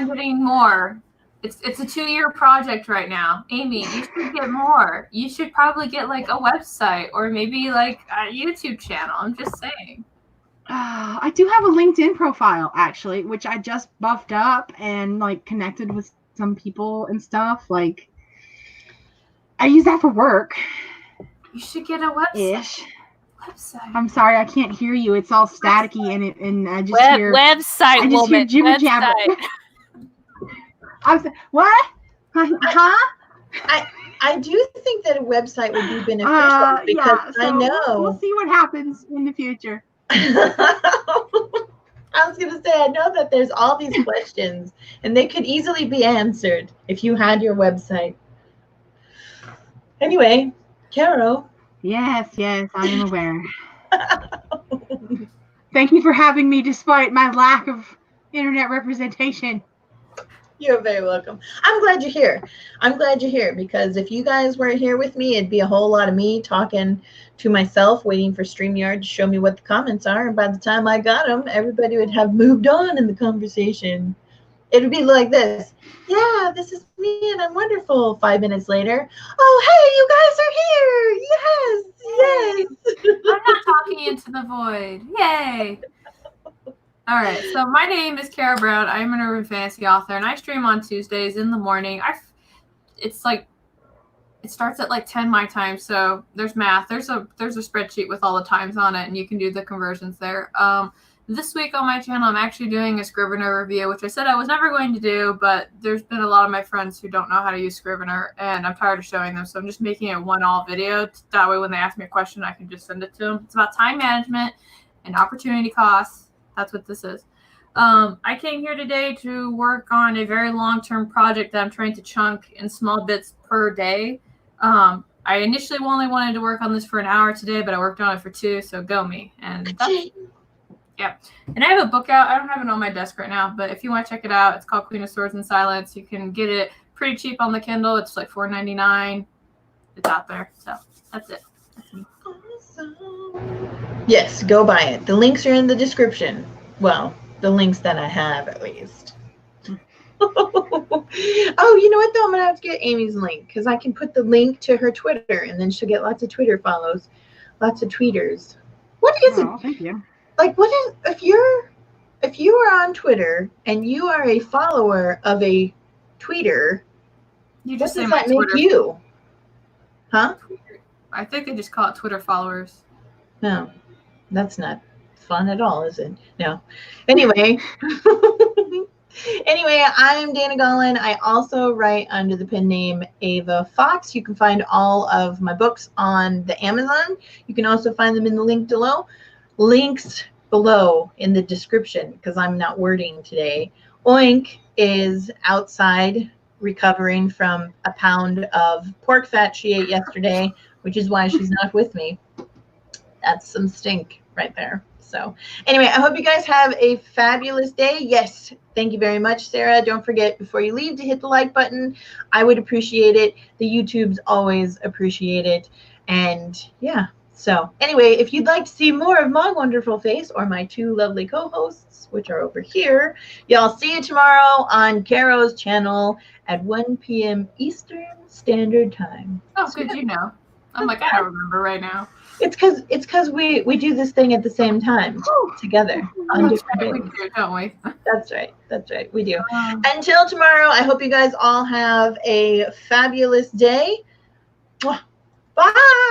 Speaker 4: getting more. It's a 2-year project right now. Amy, you should get more. You should probably get like a website or maybe like a YouTube channel. I'm just saying.
Speaker 3: I do have a LinkedIn profile actually, which I just buffed up and like connected with some people and stuff. Like, I use that for work.
Speaker 4: You should get a website.
Speaker 3: Ish. I'm sorry, I can't hear you. It's all staticky and I just hear
Speaker 5: website.
Speaker 3: I just hear jibber jabber. I was what? Huh?
Speaker 1: I do think that a website would be beneficial because I know
Speaker 3: we'll see what happens in the future.
Speaker 1: I was going to say, I know that there's all these questions and they could easily be answered if you had your website. Anyway, Carol.
Speaker 3: Yes, I am aware. Thank you for having me despite my lack of internet representation.
Speaker 1: You're very welcome. I'm glad you're here because if you guys weren't here with me, it'd be a whole lot of me talking to myself, waiting for StreamYard to show me what the comments are. And by the time I got them, everybody would have moved on in the conversation. It would be like this. Yeah, this is me and I'm wonderful. 5 minutes later. Oh, hey, you guys are here. Yes.
Speaker 4: I'm not talking into the void. Yay. All right, so my name is Kara Brown. I'm an urban fantasy author, and I stream on Tuesdays in the morning. It starts at like 10 my time, so there's math. There's a spreadsheet with all the times on it, and you can do the conversions there. This week on my channel, I'm actually doing a Scrivener review, which I said I was never going to do, but there's been a lot of my friends who don't know how to use Scrivener, and I'm tired of showing them, so I'm just making it a one-all video. That way, when they ask me a question, I can just send it to them. It's about time management and opportunity costs. That's what this is. I came here today to work on a very long-term project that I'm trying to chunk in small bits per day. I initially only wanted to work on this for an hour today, but I worked on it for 2, so go me. And that's, yeah. And I have a book out. I don't have it on my desk right now, but if you want to check it out, it's called Queen of Swords and Silence. You can get it pretty cheap on the Kindle. It's like $4.99. It's out there. So that's it. That's me.
Speaker 1: Yes, go buy it. The links are in the description. Well, the links that I have, at least. Oh, you know what, though? I'm going to have to get Amy's link because I can put the link to her Twitter, and then she'll get lots of Twitter follows, lots of tweeters. What is it?
Speaker 3: Thank you.
Speaker 1: Like, what is, if you are on Twitter and you are a follower of a tweeter,
Speaker 4: You just
Speaker 1: what
Speaker 4: say
Speaker 1: does
Speaker 4: my
Speaker 1: that make
Speaker 4: Twitter.
Speaker 1: you? Huh?
Speaker 4: I think they just call it Twitter followers.
Speaker 1: No, that's not fun at all, is it? No. Anyway, I'm Dana Gaulin. I also write under the pen name Ava Fox. You can find all of my books on the Amazon. You can also find them in the links below in the description because I'm not wording today. Oink is outside recovering from a pound of pork fat she ate yesterday, which is why she's not with me. That's some stink right there. So anyway, I hope you guys have a fabulous day. Yes, thank you very much, Sarah. Don't forget before you leave to hit the like button. I would appreciate it. The YouTubes always appreciate it. And yeah, so anyway, if you'd like to see more of my wonderful face or my two lovely co-hosts, which are over here, y'all see you tomorrow on Caro's channel at 1 p.m. Eastern Standard Time.
Speaker 4: Oh, good, you know. I'm like, I don't remember right now.
Speaker 1: It's because we do this thing at the same time together on different days.
Speaker 4: We do, don't we?
Speaker 1: That's right. We do. Until tomorrow, I hope you guys all have a fabulous day. Bye.